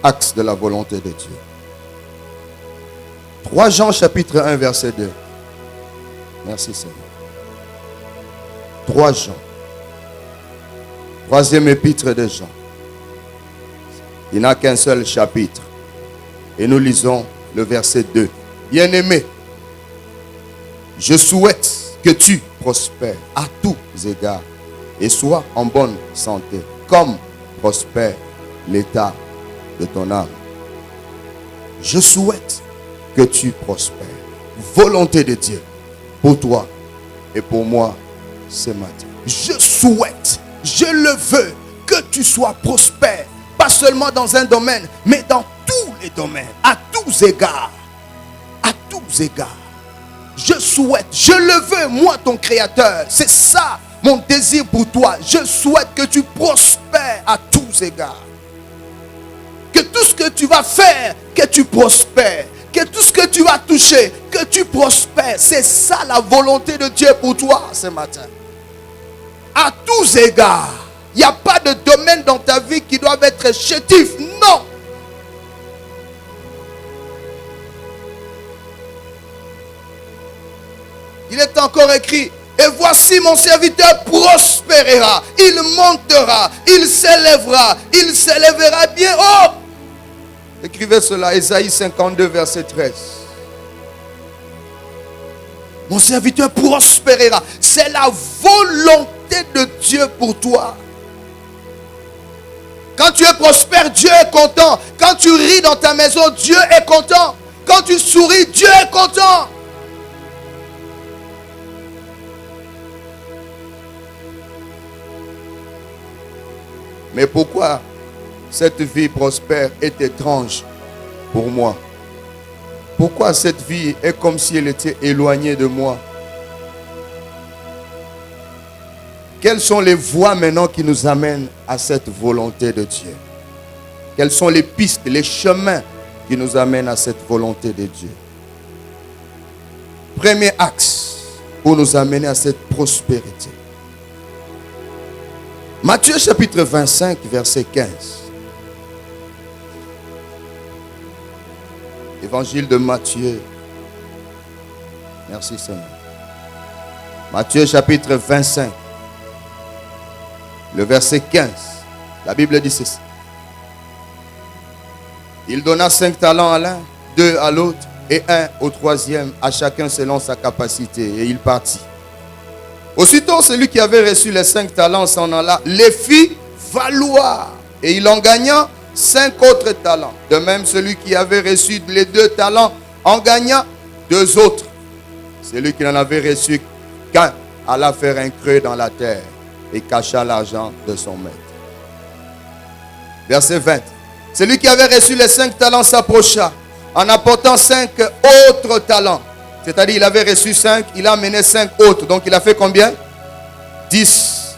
E: axe de la volonté de Dieu. 3 Jean chapitre 1 verset 2. Merci Seigneur. 3 Jean. Troisième épître de Jean. Il n'a qu'un seul chapitre. Et nous lisons le verset 2. Bien-aimé, je souhaite que tu prospères à tous égards et sois en bonne santé, comme prospère l'état de ton âme. Je souhaite que tu prospères. Volonté de Dieu pour toi et pour moi ce matin. Je souhaite, je le veux, que tu sois prospère. Pas seulement dans un domaine, mais dans tous les domaines, à tous égards. À tous égards. Je souhaite, je le veux, moi ton créateur. C'est ça mon désir pour toi. Je souhaite que tu prospères à tous égards. Que tout ce que tu vas faire, que tu prospères. Que tout ce que tu vas toucher, que tu prospères. C'est ça la volonté de Dieu pour toi ce matin. À tous égards. Il n'y a pas de domaine dans ta vie qui doit être chétif. Non. Il est encore écrit, et voici mon serviteur prospérera, il montera, il s'élèvera bien haut. Écrivez cela, Ésaïe 52, verset 13. Mon serviteur prospérera. C'est la volonté de Dieu pour toi. Quand tu es prospère, Dieu est content. Quand tu ris dans ta maison, Dieu est content. Quand tu souris, Dieu est content. Mais pourquoi cette vie prospère est étrange pour moi? Pourquoi cette vie est comme si elle était éloignée de moi? Quelles sont les voies maintenant qui nous amènent à cette volonté de Dieu? Quelles sont les pistes, les chemins qui nous amènent à cette volonté de Dieu? Premier axe pour nous amener à cette prospérité. Matthieu chapitre 25, verset 15. Évangile de Matthieu. Merci Seigneur. Matthieu chapitre 25. Le verset 15. La Bible dit ceci. Il donna 5 talents à l'un, 2 à l'autre et 1 au troisième, à chacun selon sa capacité. Et il partit. Aussitôt, celui qui avait reçu les 5 talents s'en alla, les fit valoir. Et il en gagna 5 autres talents. De même, celui qui avait reçu les 2 talents en gagna 2 autres. Celui qui n'en avait reçu qu'un alla faire un creux dans la terre et cacha l'argent de son maître. Verset 20. Celui qui avait reçu les 5 talents s'approcha en apportant 5 autres talents. C'est-à-dire, il avait reçu 5, il a amené 5 autres. Donc, il a fait combien? 10.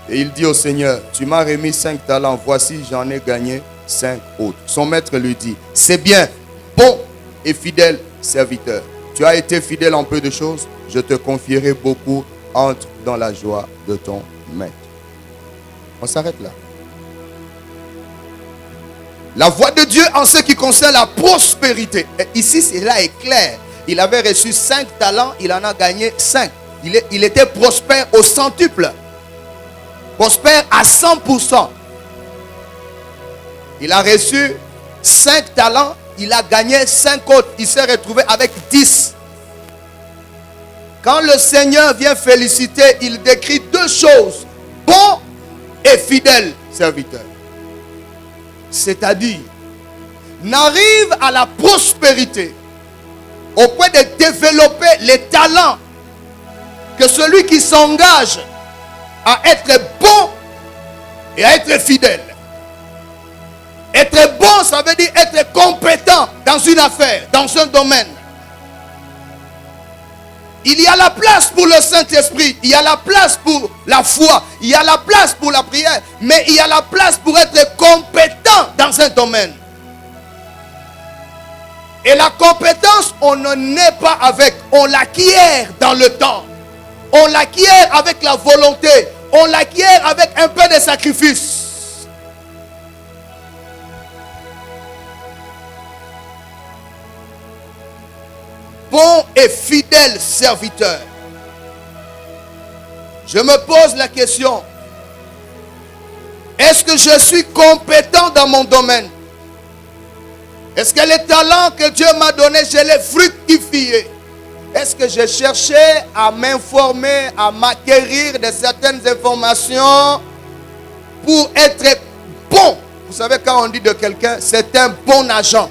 E: Et il dit au Seigneur, tu m'as remis 5 talents, voici, j'en ai gagné 5 autres. Son maître lui dit, c'est bien, bon et fidèle serviteur. Tu as été fidèle en peu de choses, je te confierai beaucoup, entre dans la joie de ton maître. On s'arrête là. La voie de Dieu en ce qui concerne la prospérité. Et ici, cela est clair. Il avait reçu 5 talents, il en a gagné 5. Il était prospère au centuple. Prospère à 100%. Il a reçu 5 talents, il a gagné 5 autres. Il s'est retrouvé avec 10. Quand le Seigneur vient féliciter, il décrit 2 choses. Bon et fidèle serviteur. C'est-à-dire, n'arrive à la prospérité au point de développer les talents que celui qui s'engage à être bon et à être fidèle. Être bon, ça veut dire être compétent dans une affaire, dans un domaine. Il y a la place pour le Saint-Esprit, il y a la place pour la foi, il y a la place pour la prière, mais il y a la place pour être compétent dans un domaine. Et la compétence, on ne naît pas avec, on l'acquiert dans le temps. On l'acquiert avec la volonté, on l'acquiert avec un peu de sacrifice. bon et fidèle serviteur. Je me pose la question, est-ce que je suis compétent dans mon domaine? Est-ce que les talents que Dieu m'a donnés, je les fructifiés? Est-ce que j'ai cherché à m'informer, à m'acquérir de certaines informations pour être bon? Vous savez, quand on dit de quelqu'un, c'est un bon agent.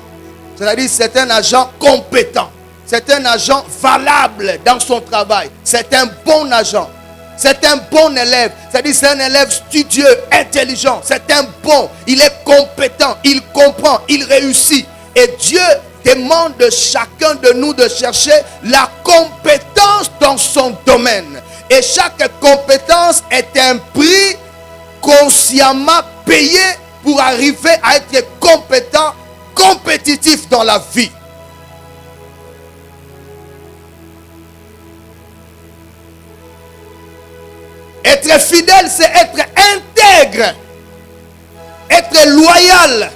E: C'est-à-dire, c'est un agent compétent. C'est un agent valable dans son travail. C'est un bon agent. C'est un bon élève. C'est-à-dire, c'est un élève studieux, intelligent. C'est un bon. Il est compétent. Il comprend. Il réussit. Et Dieu demande de chacun de nous de chercher la compétence dans son domaine. Et chaque compétence est un prix consciemment payé pour arriver à être compétent, compétitif dans la vie. Être fidèle, c'est être intègre, être loyal,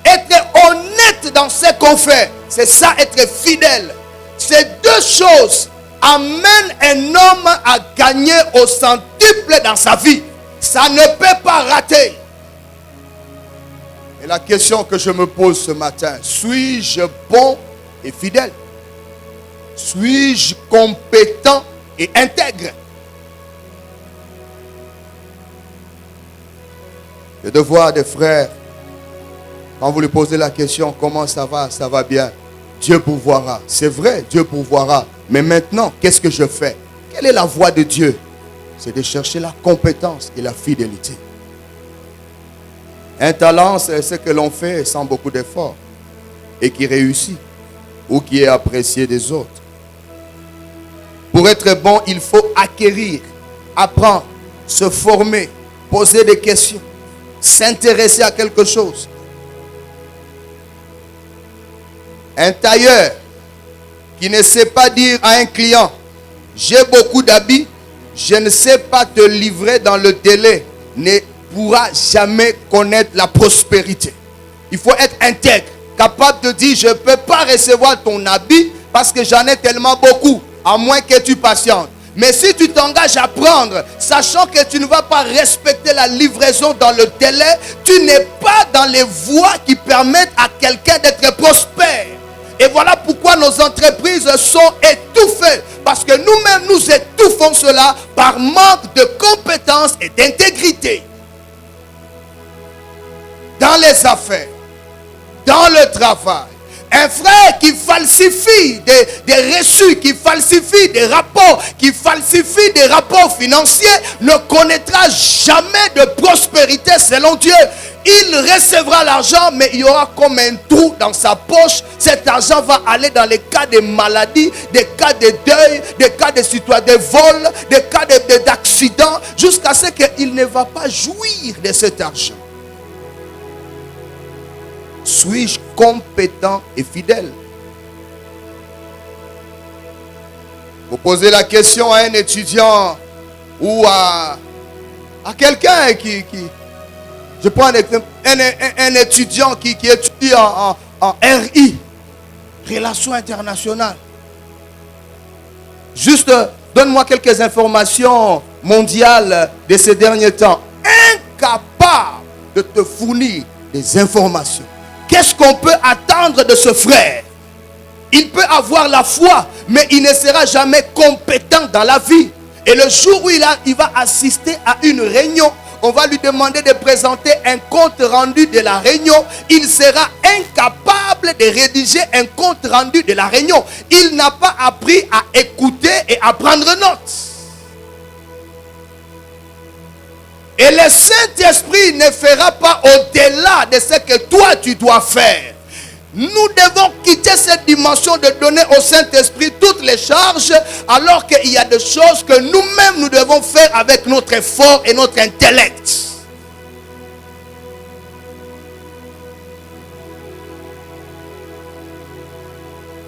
E: être honnête dans ce qu'on fait. C'est ça, être fidèle. Ces deux choses amènent un homme à gagner au centuple dans sa vie. Ça ne peut pas rater. Et la question que je me pose ce matin, suis-je bon et fidèle? Suis-je compétent et intègre? Le devoir des frères, quand vous lui posez la question, comment ça va bien, Dieu pourvoira. C'est vrai, Dieu pourvoira. Mais maintenant, qu'est-ce que je fais? Quelle est la voie de Dieu? C'est de chercher la compétence et la fidélité. Un talent, c'est ce que l'on fait sans beaucoup d'efforts et qui réussit ou qui est apprécié des autres. Pour être bon, il faut acquérir, apprendre, se former, poser des questions, s'intéresser à quelque chose. Un tailleur qui ne sait pas dire à un client, j'ai beaucoup d'habits, je ne sais pas te livrer dans le délai, ne pourra jamais connaître la prospérité. Il faut être intègre, capable de dire, je ne peux pas recevoir ton habit parce que j'en ai tellement beaucoup, à moins que tu patientes. Mais si tu t'engages à prendre, sachant que tu ne vas pas respecter la livraison dans le délai, tu n'es pas dans les voies qui permettent à quelqu'un d'être prospère. Et voilà pourquoi nos entreprises sont étouffées. Parce que nous-mêmes, nous étouffons cela par manque de compétences et d'intégrité. Dans les affaires, dans le travail. Un frère qui falsifie des reçus, qui falsifie des rapports, qui falsifie des rapports financiers, ne connaîtra jamais de prospérité selon Dieu. Il recevra l'argent, mais il y aura comme un trou dans sa poche. Cet argent va aller dans les cas de maladie, des cas de deuil, des cas de situations de vol, des cas d'accident, jusqu'à ce qu'il ne va pas jouir de cet argent. Suis-je compétent et fidèle? Vous posez la question à un étudiant ou à quelqu'un qui je prends un étudiant qui étudie en RI, Relations internationales. Juste, donne-moi quelques informations mondiales de ces derniers temps. Incapable de te fournir des informations. Qu'est-ce qu'on peut attendre de ce frère? Il peut avoir la foi, mais il ne sera jamais compétent dans la vie. Et le jour où il va assister à une réunion, on va lui demander de présenter un compte rendu de la réunion. Il sera incapable de rédiger un compte rendu de la réunion. Il n'a pas appris à écouter et à prendre note. Et le Saint-Esprit ne fera pas au-delà de ce que toi tu dois faire. Nous devons quitter cette dimension de donner au Saint-Esprit toutes les charges, alors qu'il y a des choses que nous-mêmes nous devons faire avec notre effort et notre intellect.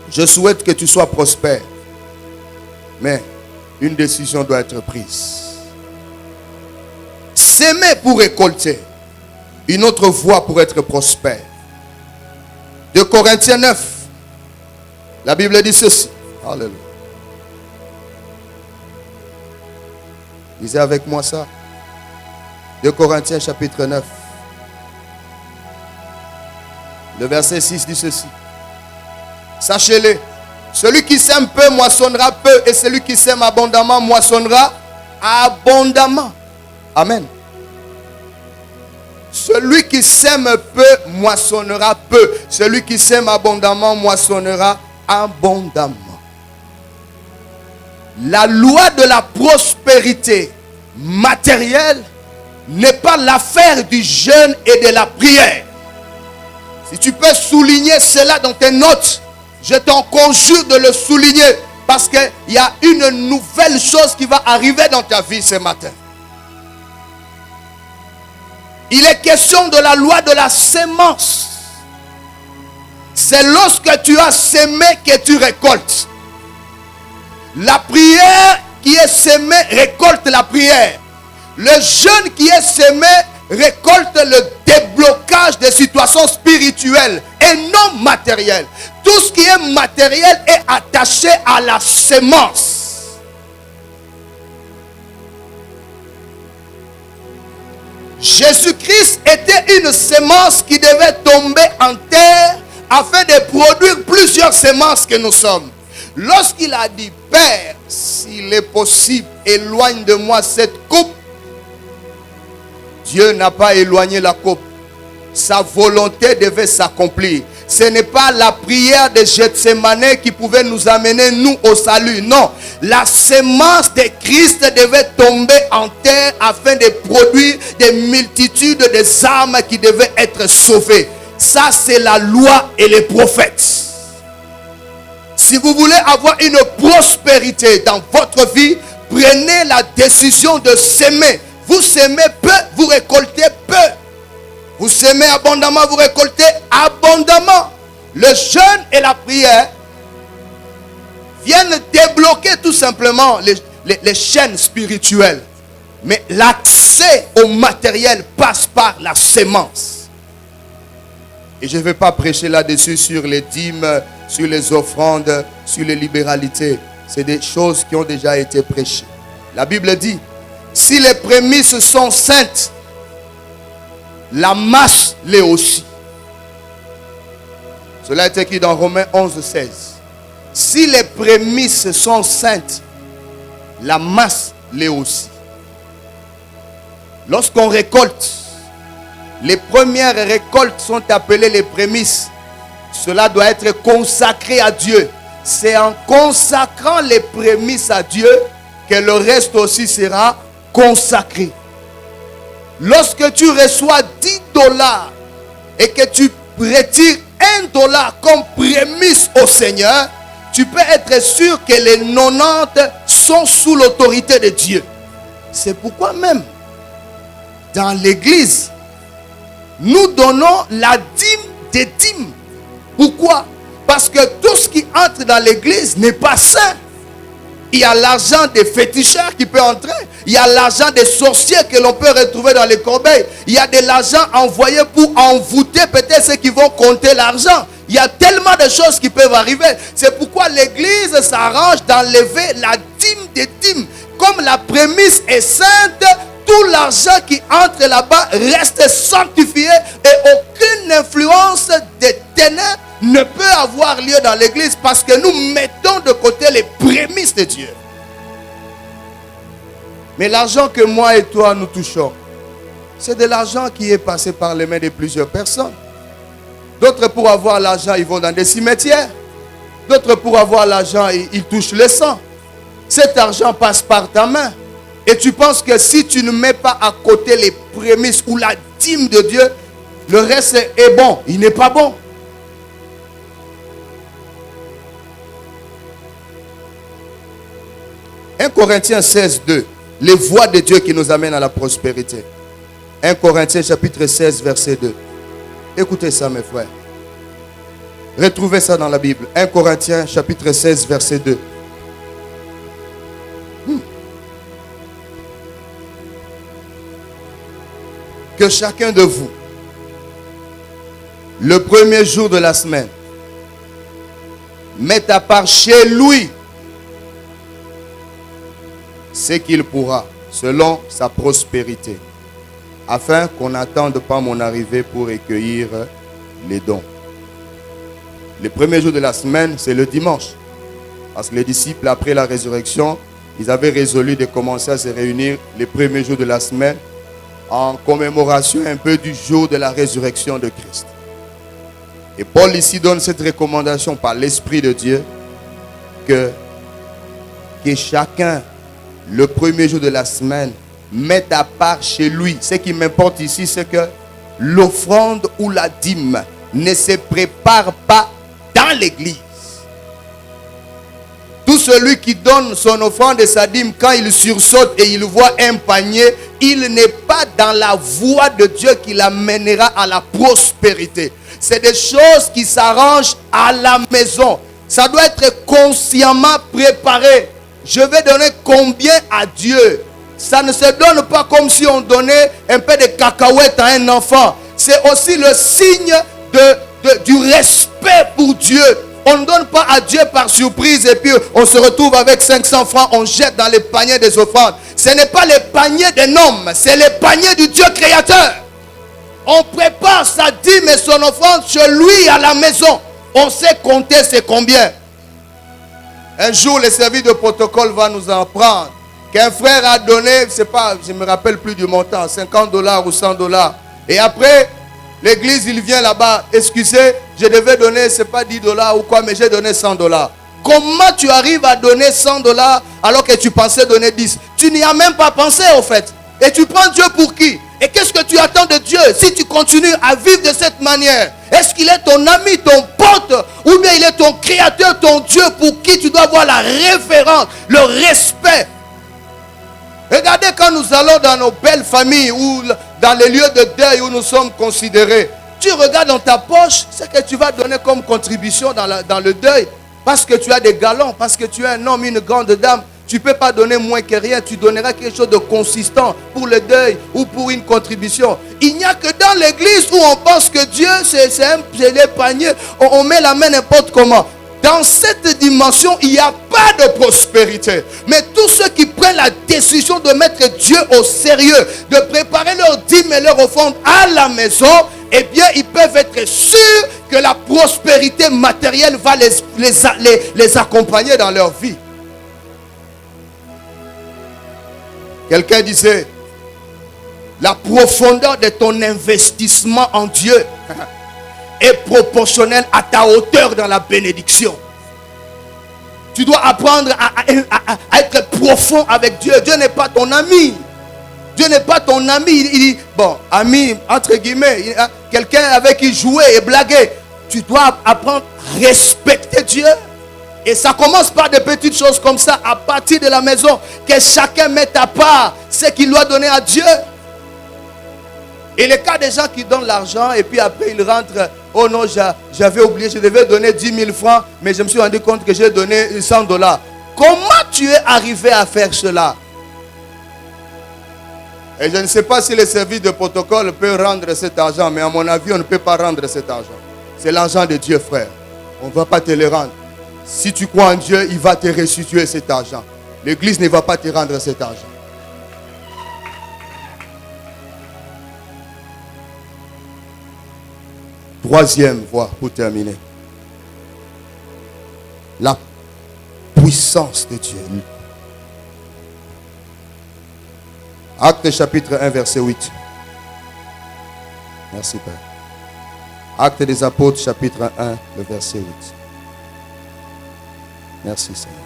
E: Je souhaite que tu sois prospère, mais une décision doit être prise. S'aimer pour récolter, une autre voie pour être prospère. De Corinthiens 9, la Bible dit ceci. Alléluia. Lisez avec moi ça. 2 Corinthiens chapitre 9. Le verset 6 dit ceci. Sachez-le, celui qui sème peu moissonnera peu, et celui qui sème abondamment moissonnera abondamment. Amen. Celui qui sème peu moissonnera peu. Celui qui sème abondamment moissonnera abondamment. La loi de la prospérité matérielle n'est pas l'affaire du jeûne et de la prière. Si tu peux souligner cela dans tes notes, je t'en conjure de le souligner, parce qu'il y a une nouvelle chose qui va arriver dans ta vie ce matin. Il est question de la loi de la sémence. C'est lorsque tu as sémé que tu récoltes. La prière qui est sémée récolte la prière. Le jeûne qui est sémé récolte le déblocage des situations spirituelles et non matérielles. Tout ce qui est matériel est attaché à la sémence. Jésus-Christ était une sémence qui devait tomber en terre afin de produire plusieurs sémences que nous sommes. Lorsqu'il a dit, Père, s'il est possible, éloigne de moi cette coupe, Dieu n'a pas éloigné la coupe. Sa volonté devait s'accomplir. Ce n'est pas la prière de Gethsémane qui pouvait nous amener, nous, au salut. Non. La sémence de Christ devait tomber en terre afin de produire des multitudes des âmes qui devaient être sauvées. Ça, c'est la loi et les prophètes. Si vous voulez avoir une prospérité dans votre vie, prenez la décision de s'aimer. Vous s'aimez peu, vous récoltez peu. Vous s'aimez abondamment, vous récoltez abondamment. Le jeûne et la prière viennent débloquer tout simplement les chaînes spirituelles. Mais l'accès au matériel passe par la sémence. Et je ne vais pas prêcher là-dessus sur les dîmes, sur les offrandes, sur les libéralités. C'est des choses qui ont déjà été prêchées. La Bible dit, si les prémices sont saintes, la masse l'est aussi. Cela est écrit dans Romains 11, 16. Si les prémices sont saintes, la masse l'est aussi. Lorsqu'on récolte, les premières récoltes sont appelées les prémices. Cela doit être consacré à Dieu. C'est en consacrant les prémices à Dieu que le reste aussi sera consacré. Lorsque tu reçois 10 dollars et que tu retires 1 dollar comme prémisse au Seigneur, tu peux être sûr que les 90 sont sous l'autorité de Dieu. C'est pourquoi même dans l'église, nous donnons la dîme des dîmes. Pourquoi? Parce que tout ce qui entre dans l'église n'est pas saint. Il y a l'argent des féticheurs qui peut entrer. Il y a l'argent des sorciers que l'on peut retrouver dans les corbeilles. Il y a de l'argent envoyé pour envoûter peut-être ceux qui vont compter l'argent. Il y a tellement de choses qui peuvent arriver. C'est pourquoi l'église s'arrange d'enlever la dîme des dîmes. Comme la prémisse est sainte, tout l'argent qui entre là-bas reste sanctifié et aucune influence des ténèbres ne peut avoir lieu dans l'église parce que nous mettons de côté les prémices de Dieu. Mais l'argent que moi et toi nous touchons, c'est de l'argent qui est passé par les mains de plusieurs personnes. D'autres pour avoir l'argent, ils vont dans des cimetières. D'autres pour avoir l'argent, ils touchent le sang. Cet argent passe par ta main. Et tu penses que si tu ne mets pas à côté les prémices ou la dîme de Dieu, le reste est bon. Il n'est pas bon. « 1 Corinthiens 16, 2. Les voies de Dieu qui nous amènent à la prospérité. 1 Corinthiens chapitre 16, verset 2. Écoutez ça, mes frères. Retrouvez ça dans la Bible. 1 Corinthiens chapitre 16, verset 2. Que chacun de vous, le premier jour de la semaine, mette à part chez lui ce qu'il pourra, selon sa prospérité, afin qu'on n'attende pas mon arrivée pour recueillir les dons. Le premier jour de la semaine, c'est le dimanche. Parce que les disciples, après la résurrection, ils avaient résolu de commencer à se réunir les premiers jours de la semaine en commémoration un peu du jour de la résurrection de Christ. Et Paul ici donne cette recommandation par l'Esprit de Dieu que chacun, le premier jour de la semaine, mette à part chez lui. Ce qui m'importe ici, c'est que l'offrande ou la dîme ne se prépare pas dans l'église. Tout celui qui donne son offrande et sa dîme, quand il sursaute et il voit un panier, il n'est pas dans la voie de Dieu qui l'amènera à la prospérité. C'est des choses qui s'arrangent à la maison. Ça doit être consciemment préparé. Je vais donner combien à Dieu? Ça ne se donne pas comme si on donnait un peu de cacahuètes à un enfant. C'est aussi le signe du respect pour Dieu. On ne donne pas à Dieu par surprise et puis on se retrouve avec 500 francs, on jette dans les paniers des offrandes. Ce n'est pas les paniers d'un homme, c'est les paniers du Dieu créateur. On prépare sa dîme et son offrande chez lui à la maison. On sait compter c'est combien. Un jour, le service de protocole va nous apprendre qu'un frère a donné, je ne me rappelle plus du montant, $50 ou $100. Et après, l'église, il vient là-bas, excusez, je devais donner, c'est pas $10 ou quoi, mais j'ai donné $100. Comment tu arrives à donner $100 alors que tu pensais donner 10? Tu n'y as même pas pensé au fait. Et tu prends Dieu pour qui? Et qu'est-ce que tu attends de Dieu si tu continues à vivre de cette manière? Est-ce qu'il est ton ami, ton pote, ou bien il est ton créateur, ton Dieu pour qui tu dois avoir la référence, le respect? Regardez quand nous allons dans nos belles familles ou dans les lieux de deuil où nous sommes considérés. Tu regardes dans ta poche ce que tu vas donner comme contribution dans le deuil. Parce que tu as des galons, parce que tu es un homme, une grande dame. Tu ne peux pas donner moins que rien. Tu donneras quelque chose de consistant pour le deuil ou pour une contribution. Il n'y a que dans l'église où on pense que Dieu, c'est les paniers. On met la main n'importe comment. Dans cette dimension, il n'y a pas de prospérité. Mais tous ceux qui prennent la décision de mettre Dieu au sérieux, de préparer leur dîme et leur offrande à la maison, eh bien, ils peuvent être sûrs que la prospérité matérielle va les accompagner dans leur vie. Quelqu'un disait, la profondeur de ton investissement en Dieu est proportionnelle à ta hauteur dans la bénédiction. Tu dois apprendre à être profond avec Dieu. Dieu n'est pas ton ami. Dieu n'est pas ton ami. Il dit, bon, ami, entre guillemets, quelqu'un avec qui jouer et blaguer. Tu dois apprendre à respecter Dieu. Et ça commence par des petites choses comme ça, à partir de la maison, que chacun mette à part ce qu'il doit donner à Dieu. Et le cas des gens qui donnent l'argent et puis après ils rentrent, oh non, j'avais oublié, je devais donner 10 000 francs, mais je me suis rendu compte que j'ai donné $100. Comment tu es arrivé à faire cela? Et je ne sais pas si le service de protocole peut rendre cet argent, mais à mon avis, on ne peut pas rendre cet argent. C'est l'argent de Dieu, frère. On ne va pas te le rendre. Si tu crois en Dieu, il va te restituer cet argent. L'église ne va pas te rendre cet argent. Troisième voie pour terminer. La puissance de Dieu. Actes chapitre 1 verset 8. Merci Père. Actes des apôtres chapitre 1 le verset 8. Merci Seigneur.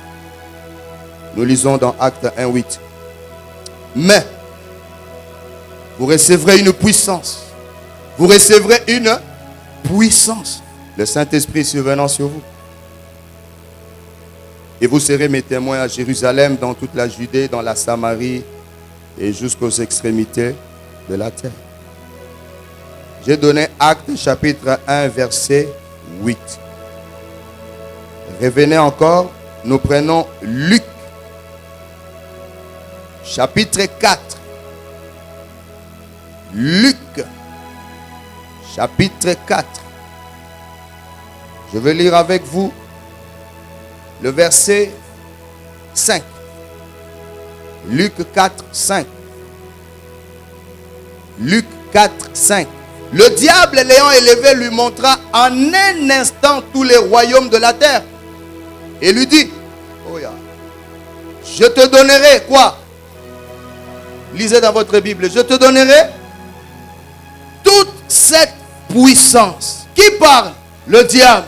E: Nous lisons dans Actes 1 8. Mais vous recevrez une puissance. Vous recevrez une puissance. Le Saint-Esprit survenant sur vous. Et vous serez mes témoins à Jérusalem, dans toute la Judée, dans la Samarie et jusqu'aux extrémités de la terre. J'ai donné Actes chapitre 1 verset 8. Revenez encore, nous prenons Luc chapitre 4. Luc chapitre 4. Je vais lire avec vous le verset 5. Luc 4, 5. Luc 4, 5. Le diable l'ayant élevé lui montra en un instant tous les royaumes de la terre. Et lui dit, oh yeah, je te donnerai quoi? Lisez dans votre Bible. Je te donnerai toute cette puissance. Qui parle? Le diable.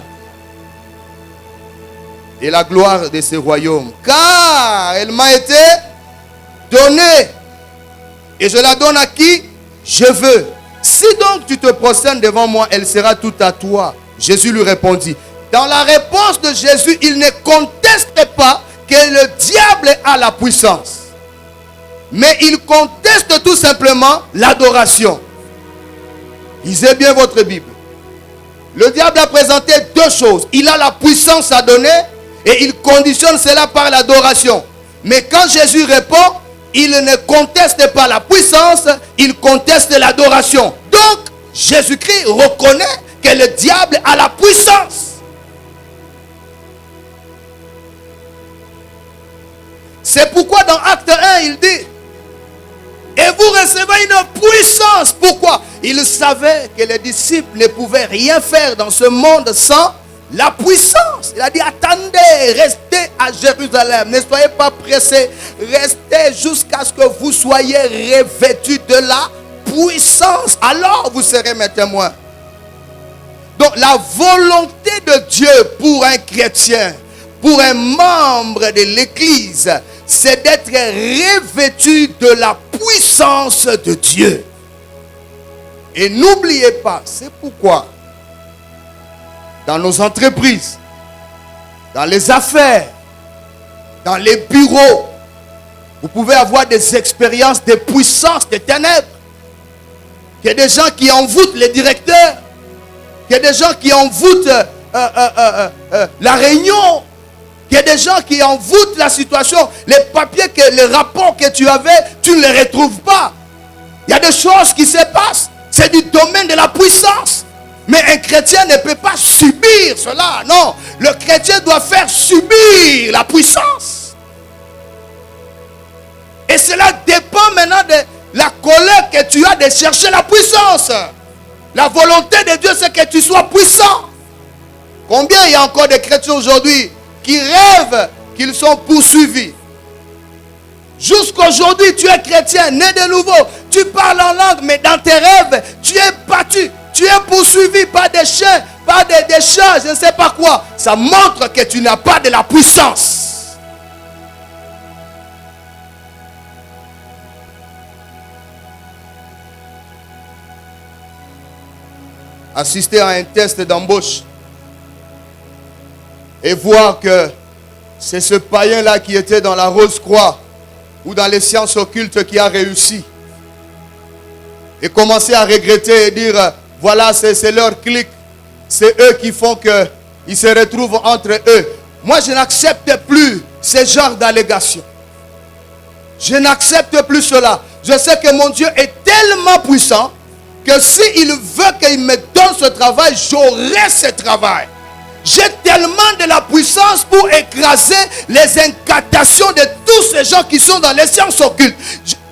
E: Et la gloire de ces royaumes. Car elle m'a été donnée. Et je la donne à qui je veux. Si donc tu te prosternes devant moi, elle sera toute à toi. Jésus lui répondit. Dans la réponse de Jésus, il ne conteste pas que le diable a la puissance. Mais il conteste tout simplement l'adoration. Lisez bien votre Bible. Le diable a présenté deux choses. Il a la puissance à donner et il conditionne cela par l'adoration. Mais quand Jésus répond, il ne conteste pas la puissance, il conteste l'adoration. Donc, Jésus-Christ reconnaît que le diable a la puissance. C'est pourquoi dans Acte 1, il dit, et vous recevez une puissance. Pourquoi? Il savait que les disciples ne pouvaient rien faire dans ce monde sans la puissance. Il a dit, attendez, restez à Jérusalem. Ne soyez pas pressés. Restez jusqu'à ce que vous soyez revêtus de la puissance. Alors vous serez mes témoins. Donc la volonté de Dieu pour un chrétien, pour un membre de l'Église, c'est d'être revêtu de la puissance de Dieu. Et n'oubliez pas, c'est pourquoi dans nos entreprises, dans les affaires, dans les bureaux, vous pouvez avoir des expériences de puissance, de ténèbres. Il y a des gens qui envoûtent les directeurs. Il y a des gens qui envoûtent la réunion. Il y a des gens qui envoûtent la situation. Les papiers, les rapports que tu avais, tu ne les retrouves pas. Il y a des choses qui se passent. C'est du domaine de la puissance. Mais un chrétien ne peut pas subir cela. Non, le chrétien doit faire subir la puissance. Et cela dépend maintenant de la colère que tu as de chercher la puissance. La volonté de Dieu, c'est que tu sois puissant. Combien il y a encore de chrétiens aujourd'hui qui rêvent qu'ils sont poursuivis? Jusqu'aujourd'hui, tu es chrétien, né de nouveau. Tu parles en langue, mais dans tes rêves, tu es battu. Tu es poursuivi par des chiens, par des chats, je ne sais pas quoi. Ça montre que tu n'as pas de la puissance. Assister à un test d'embauche et voir que c'est ce païen-là qui était dans la Rose-Croix ou dans les sciences occultes qui a réussi. Et commencer à regretter et dire, voilà, c'est leur clique. C'est eux qui font qu'ils se retrouvent entre eux. Moi, je n'accepte plus ce genre d'allégations. Je n'accepte plus cela. Je sais que mon Dieu est tellement puissant que s'il veut qu'il me donne ce travail, j'aurai ce travail. J'ai tellement de la puissance pour écraser les incantations de tous ces gens qui sont dans les sciences occultes.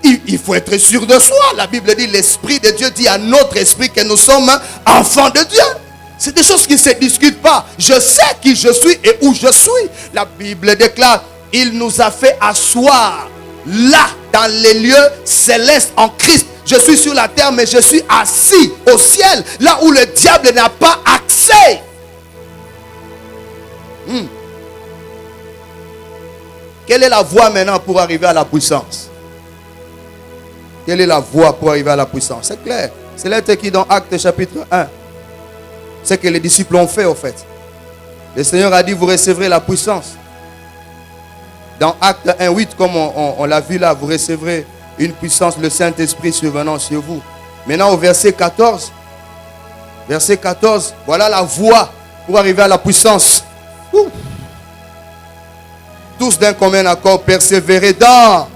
E: Il faut être sûr de soi. La Bible dit, l'Esprit de Dieu dit à notre esprit que nous sommes enfants de Dieu. C'est des choses qui ne se discutent pas. Je sais qui je suis et où je suis. La Bible déclare, il nous a fait asseoir là, dans les lieux célestes en Christ. Je suis sur la terre, mais je suis assis au ciel, là où le diable n'a pas accès. Quelle est la voie maintenant pour arriver à la puissance? Quelle est la voie pour arriver à la puissance? C'est clair. C'est l'être qui dans Actes chapitre 1. C'est ce que les disciples ont fait au fait. Le Seigneur a dit, vous recevrez la puissance. Dans Actes 1, 8, comme on l'a vu là, vous recevrez une puissance, le Saint-Esprit survenant sur vous. Maintenant au verset 14. Verset 14, voilà la voie pour arriver à la puissance. Tous d'un commun accord, persévérer dans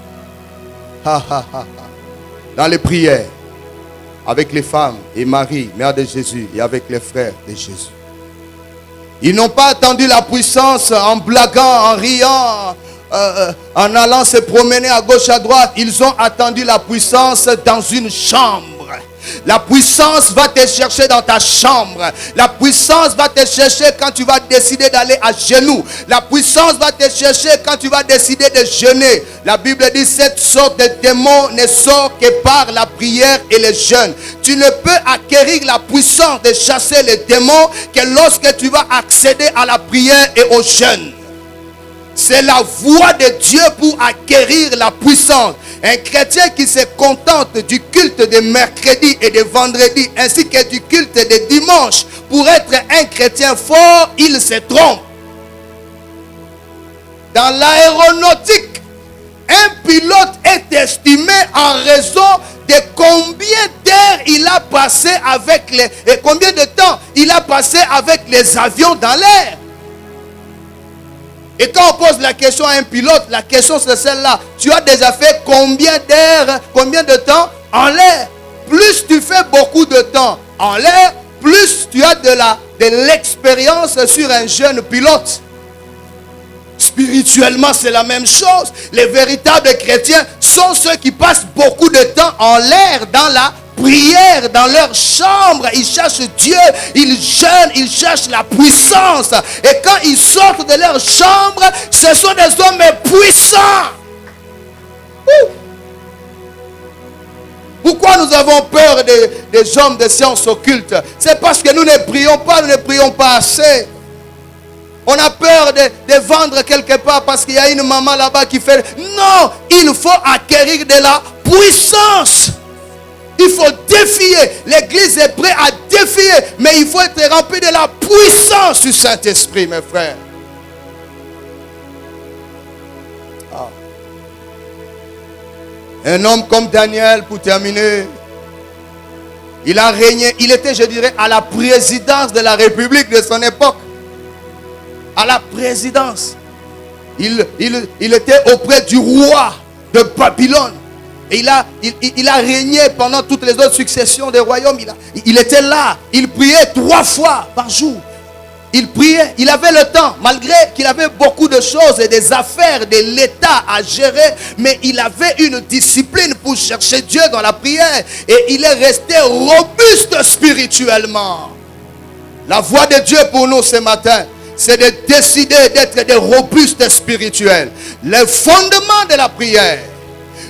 E: les prières, avec les femmes et Marie, mère de Jésus, et avec les frères de Jésus. Ils n'ont pas attendu la puissance en blaguant, en riant, en allant se promener à gauche, à droite. Ils ont attendu la puissance dans une chambre. La puissance va te chercher dans ta chambre. La puissance va te chercher quand tu vas décider d'aller à genoux. La puissance va te chercher quand tu vas décider de jeûner. La Bible dit cette sorte de démon ne sort que par la prière et le jeûne. Tu ne peux acquérir la puissance de chasser les démons que lorsque tu vas accéder à la prière et au jeûne. C'est la voie de Dieu pour acquérir la puissance. Un chrétien qui se contente du culte de mercredi et de vendredi ainsi que du culte de dimanche pour être un chrétien fort, il se trompe. Dans l'aéronautique, un pilote est estimé en raison de combien d'heures il a passé avec et combien de temps il a passé avec les avions dans l'air. Et quand on pose la question à un pilote, la question c'est celle-là. Tu as déjà fait combien d'heures, combien de temps en l'air? Plus tu fais beaucoup de temps en l'air, plus tu as de l'expérience sur un jeune pilote. Spirituellement, c'est la même chose. Les véritables chrétiens sont ceux qui passent beaucoup de temps en l'air, dans la prière, dans leur chambre. Ils cherchent Dieu, ils jeûnent, ils cherchent la puissance. Et quand ils sortent de leur chambre, ce sont des hommes puissants. Pourquoi nous avons peur des hommes de sciences occultes? C'est parce que nous ne prions pas assez. On a peur de vendre quelque part parce qu'il y a une maman là-bas qui fait... Non, il faut acquérir de la puissance. Il faut défier. L'église est prête à défier. Mais il faut être rempli de la puissance du Saint-Esprit, mes frères. Un homme comme Daniel, pour terminer, il a régné. Il était, je dirais, à la présidence de la République de son époque. À la présidence. Il était auprès du roi de Babylone. Et il a régné pendant toutes les autres successions des royaumes. Il était là. Il priait 3 fois par jour. Il priait. Il avait le temps. Malgré qu'il avait beaucoup de choses et des affaires de l'État à gérer. Mais il avait une discipline pour chercher Dieu dans la prière. Et il est resté robuste spirituellement. La voix de Dieu pour nous ce matin, c'est de décider d'être des robustes spirituels. Le fondement de la prière,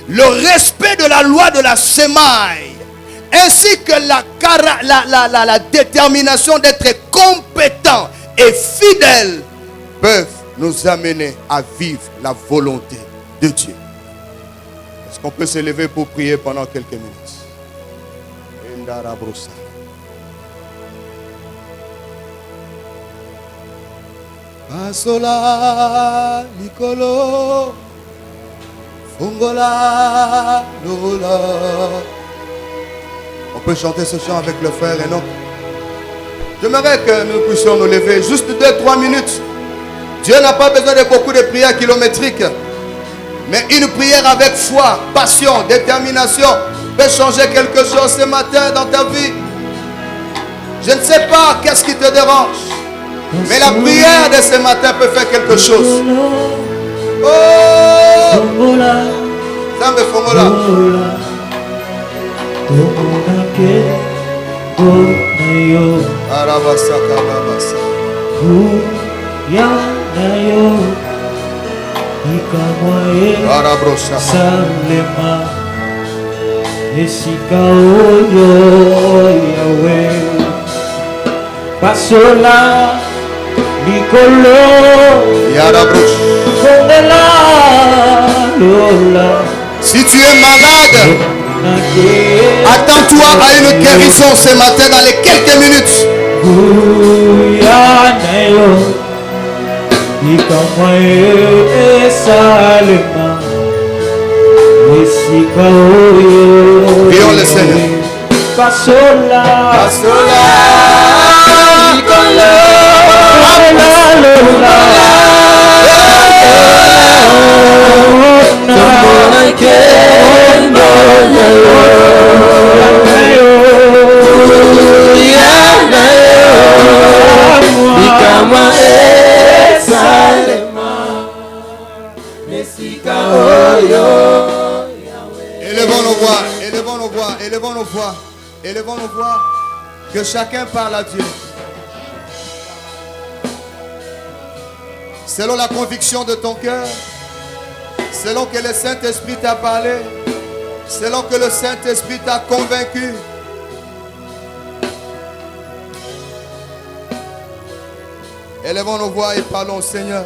E: le respect de la loi de la semaille, ainsi que la détermination d'être compétent et fidèle peuvent nous amener à vivre la volonté de Dieu. Est-ce qu'on peut se lever pour prier pendant quelques minutes? Pasola Nicolo Fungola Lola. On peut chanter ce chant avec le frère Enoch. J'aimerais que nous puissions nous lever juste 2-3 minutes. Dieu n'a pas besoin de beaucoup de prières kilométriques, mais une prière avec foi, passion, détermination peut changer quelque chose ce matin dans ta vie. Je ne sais pas qu'est-ce qui te dérange, mais la prière de ce matin peut faire quelque chose. Oh! Ça me fongola. Arabasaka babasa. Arabrosa.
B: Salema. Esikaoyo Yahweh. Pasola. Nicolo,
E: si tu es malade, attends-toi à une guérison ce matin dans les quelques minutes. Prions le Seigneur.
B: Pasola,
E: Pasola,
B: Nicolo.
C: Come on.
E: Élevons nos voix, élevons nos voix, élevons nos voix, élevons nos voix. Que chacun parle à Dieu. Selon la conviction de ton cœur, selon que le Saint-Esprit t'a parlé, selon que le Saint-Esprit t'a convaincu. Élevons nos voix et parlons au Seigneur.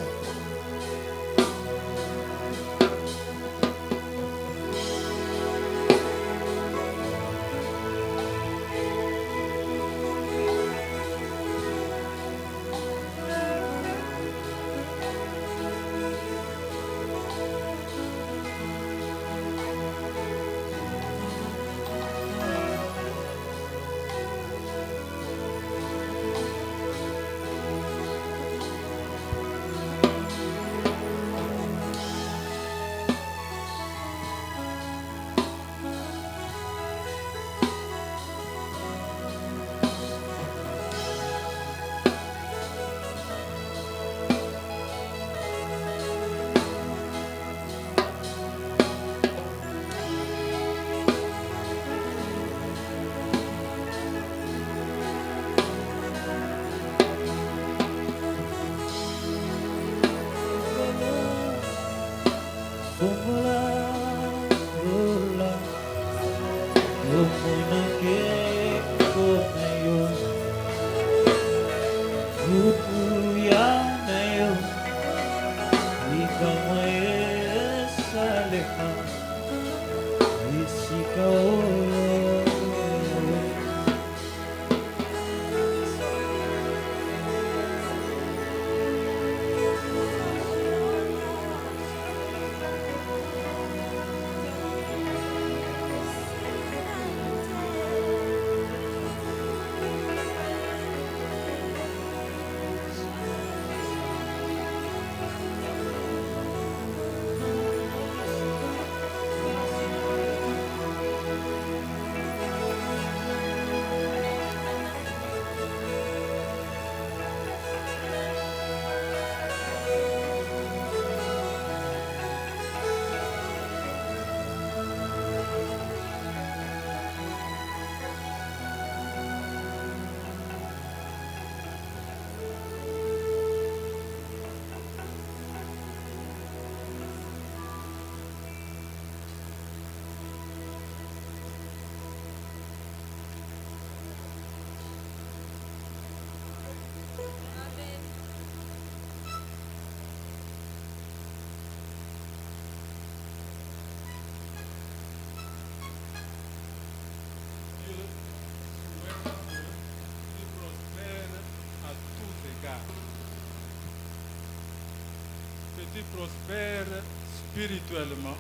F: Que tu prospères spirituellement,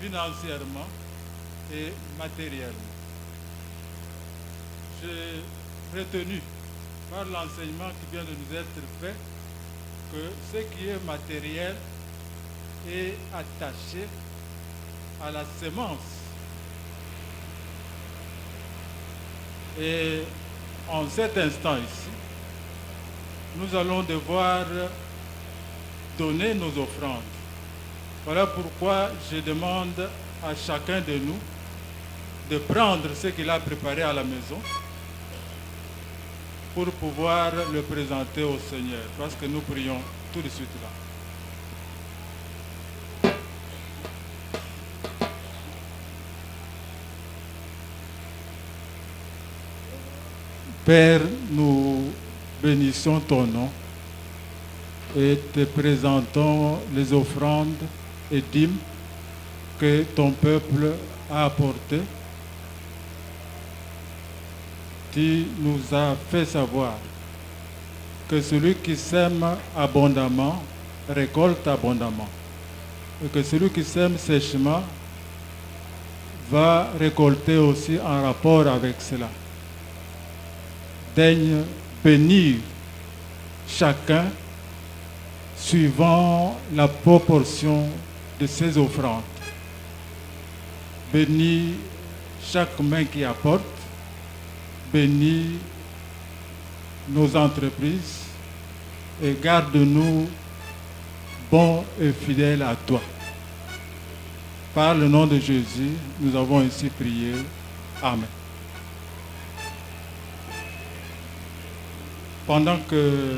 F: financièrement et matériellement. J'ai retenu par l'enseignement qui vient de nous être fait que ce qui est matériel est attaché à la semence. Et en cet instant ici, nous allons devoir donner nos offrandes. Voilà pourquoi je demande à chacun de nous de prendre ce qu'il a préparé à la maison pour pouvoir le présenter au Seigneur, parce que nous prions tout de suite là. Père, nous bénissons ton nom et te présentons les offrandes et dîmes que ton peuple a apportées. Tu nous as fait savoir que celui qui sème abondamment récolte abondamment et que celui qui sème sèchement va récolter aussi en rapport avec cela. Daigne bénir chacun suivant la proportion de ses offrandes. Bénis chaque main qui apporte, bénis nos entreprises et garde-nous bon et fidèle à toi. Par le nom de Jésus, nous avons ainsi prié. Amen. Pendant que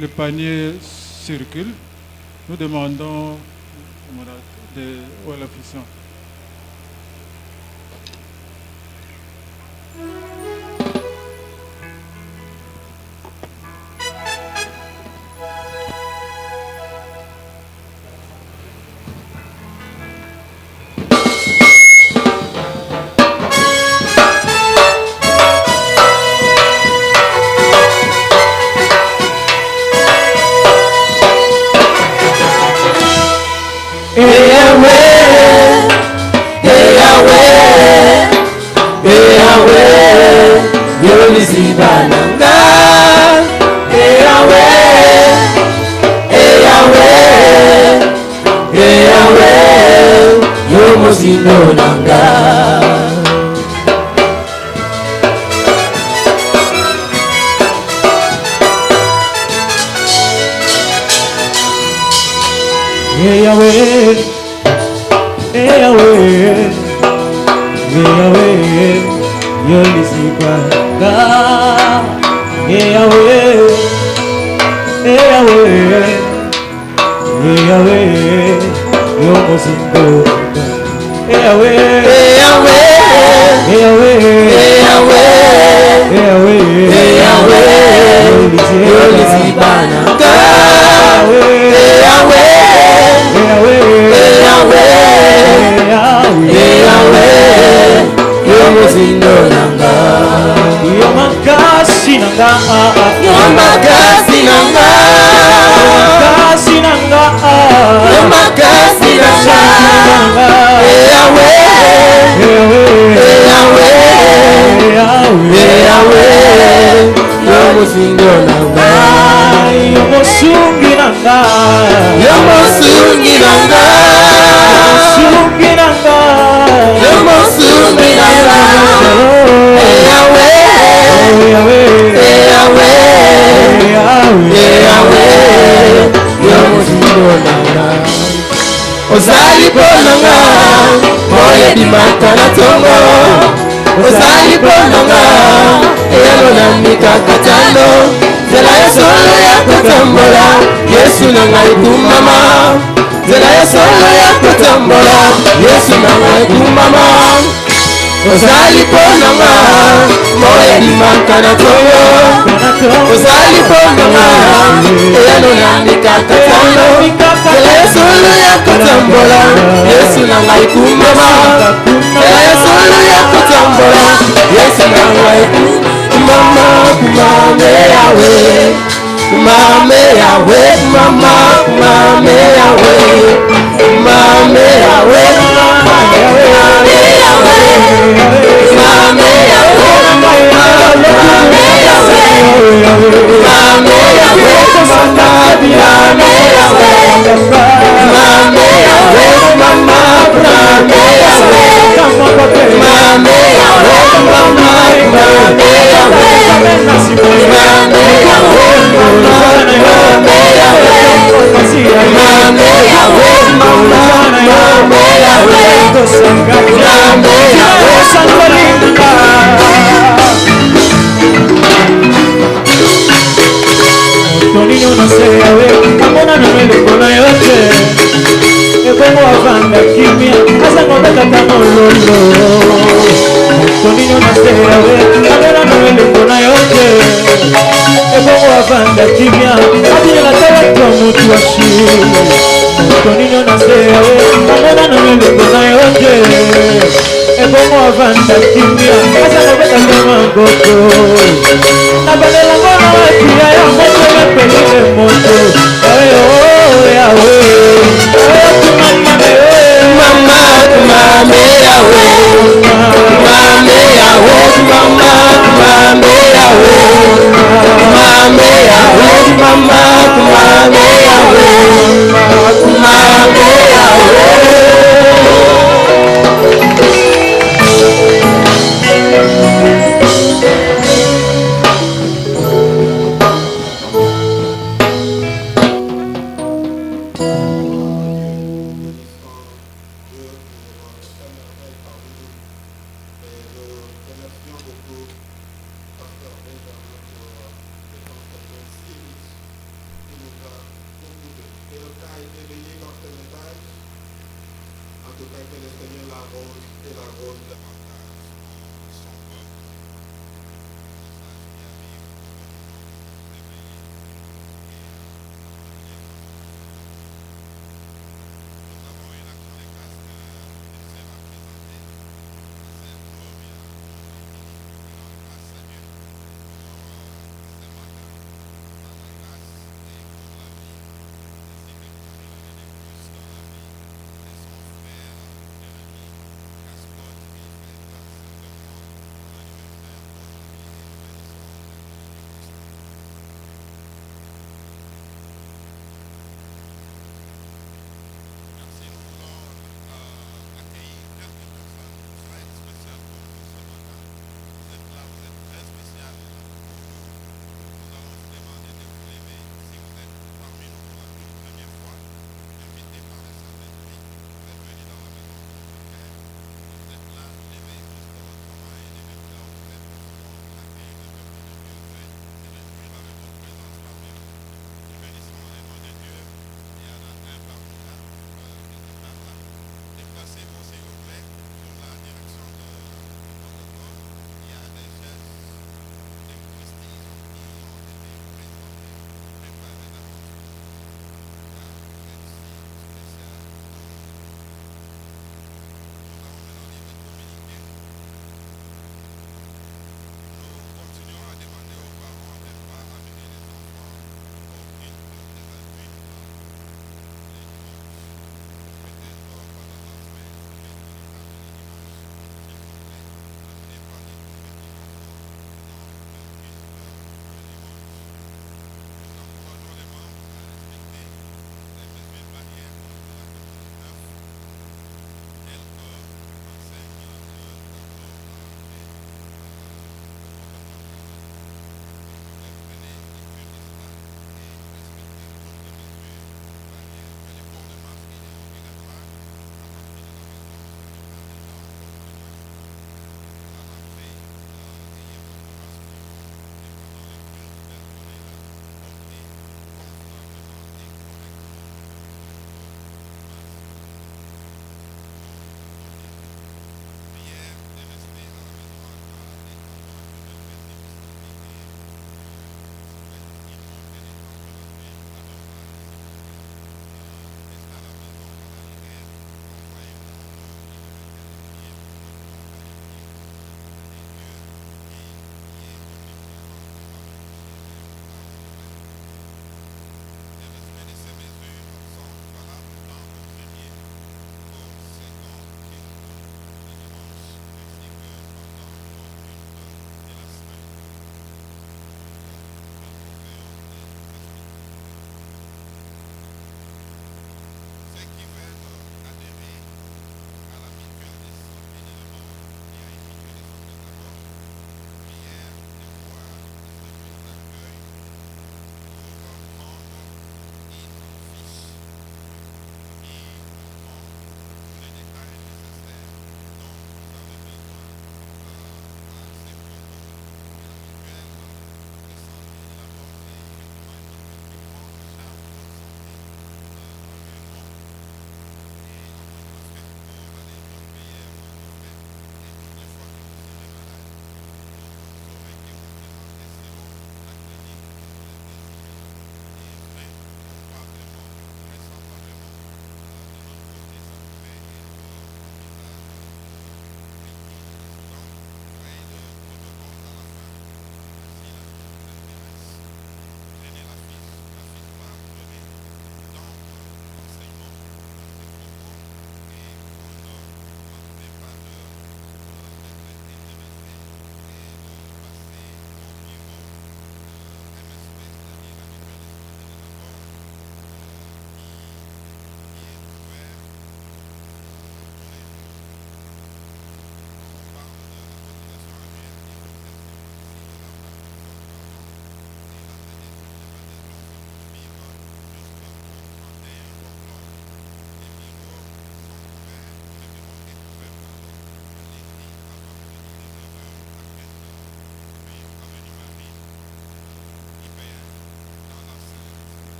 F: le panier circule, nous demandons à l'officiant.
C: Ozali ponanga, moye dimata na tongo. Ozali ponanga, eyalo na mikakatano. Zela ya solo ya kutambola, Yesu na ngai kumama. Zela ya solo ya kutambola, Yesu na ngai kumama. Ozali ponanga, moye dimata na tongo. Ozali ponanga, eyalo na mikakatano. Zela ya solo ya kutambola, Yesu na ngai kumama. Zela ya solo ya kutambola, Yesu na ngai kumama. Kumame yawe, kumame yawe, kumama. Kumame yawe, kumame yawe, kumame yawe, kumame yawe, kumame yawe, kumame yawe, kumame yawe, kumame yawe, mama, kumame yawe, kumame yawe, mama, kumame yawe, kumame yawe, mama, kumame yawe, kumame yawe, mama, kumame yawe, kumame
B: Tonino no se yawe, amona no me lekona yote. Ebongo avanda kimia, asa ngombe kata mololo. Tonino no se yawe, amona no me lekona yote. Ebongo avanda kimia, adine la tele kwa mutu washi. Tonino no se yawe, amona no me lekona yote. Ebongo avanda kimia, asa ngombe kata magoko. Nabalela ngona wakia ya moto me pelile moto.
C: mama, kumame yawe, kumame yawe, mama, kumame yawe, kumame yawe, mama, kumame yawe, kumame yawe.
G: a été lié dans ce message. En tout cas, que le Seigneur l'arrose et l'arrose davantage son peuple. Nous avons eu la grande grâce de se représenter cette première grâce à Dieu pour ce matin, par la grâce et pour la vie, ainsi que pour nous donner plus dans la vie de son frère Jérémy Cascotte, qui fait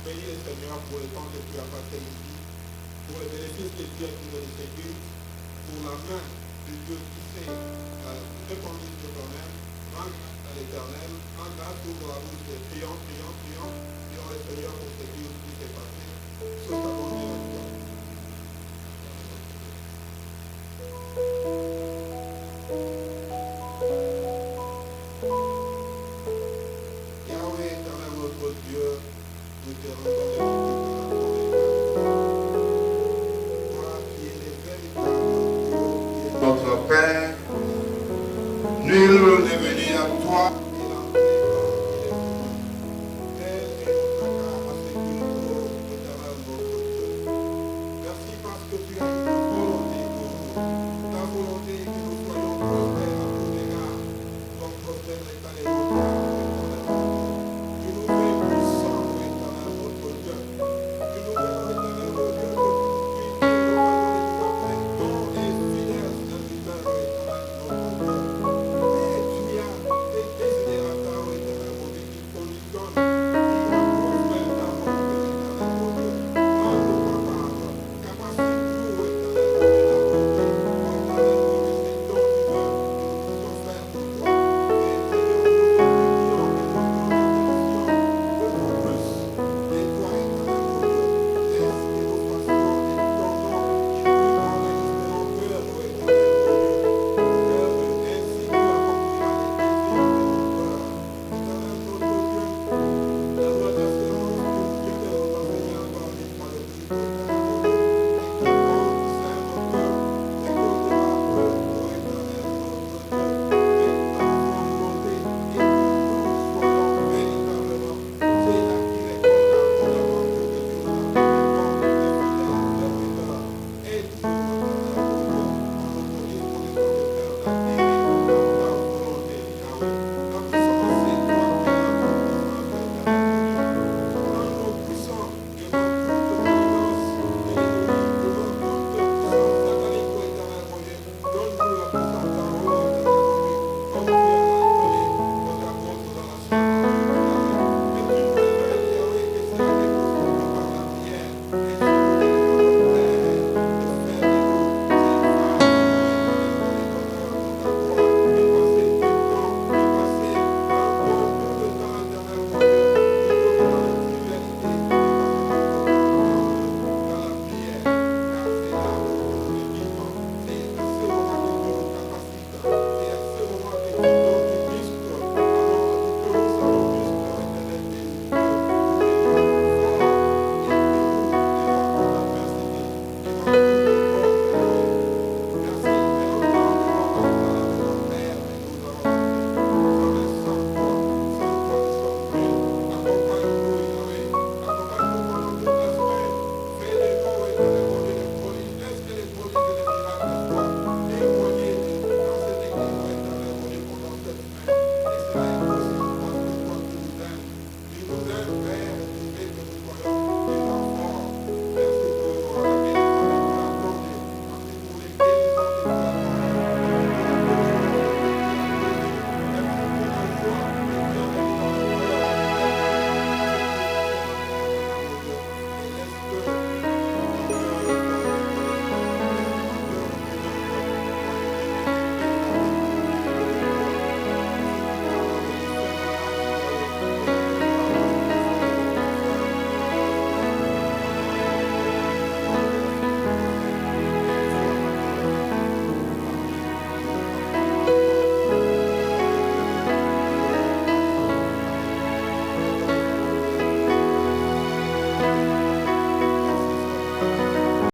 G: bénis le Seigneur pour le temps que tu as passé ici, pour le bénéfice que Dieu qui nous sécure, pour la main de Dieu qui s'est répandue sur toi-même. Rends grâce à l'Éternel, rends grâce pour la bouche et prions, prions, prions, prions le Seigneur pour ce qui s'est passé. Sois ta bonté à toi. Yahweh, éternel notre Dieu, nous te rendons les toi qui es le véritable Dieu, qui est notre Père. Nul n'est venu à toi, il a entré comme il est venu. Père, et notre cœur à ce qu'il faut, éternel notre Dieu. Merci parce que tu as une volonté pour nous. Ta volonté est que nous soyons prospères à tous égards, comme prospère l'État des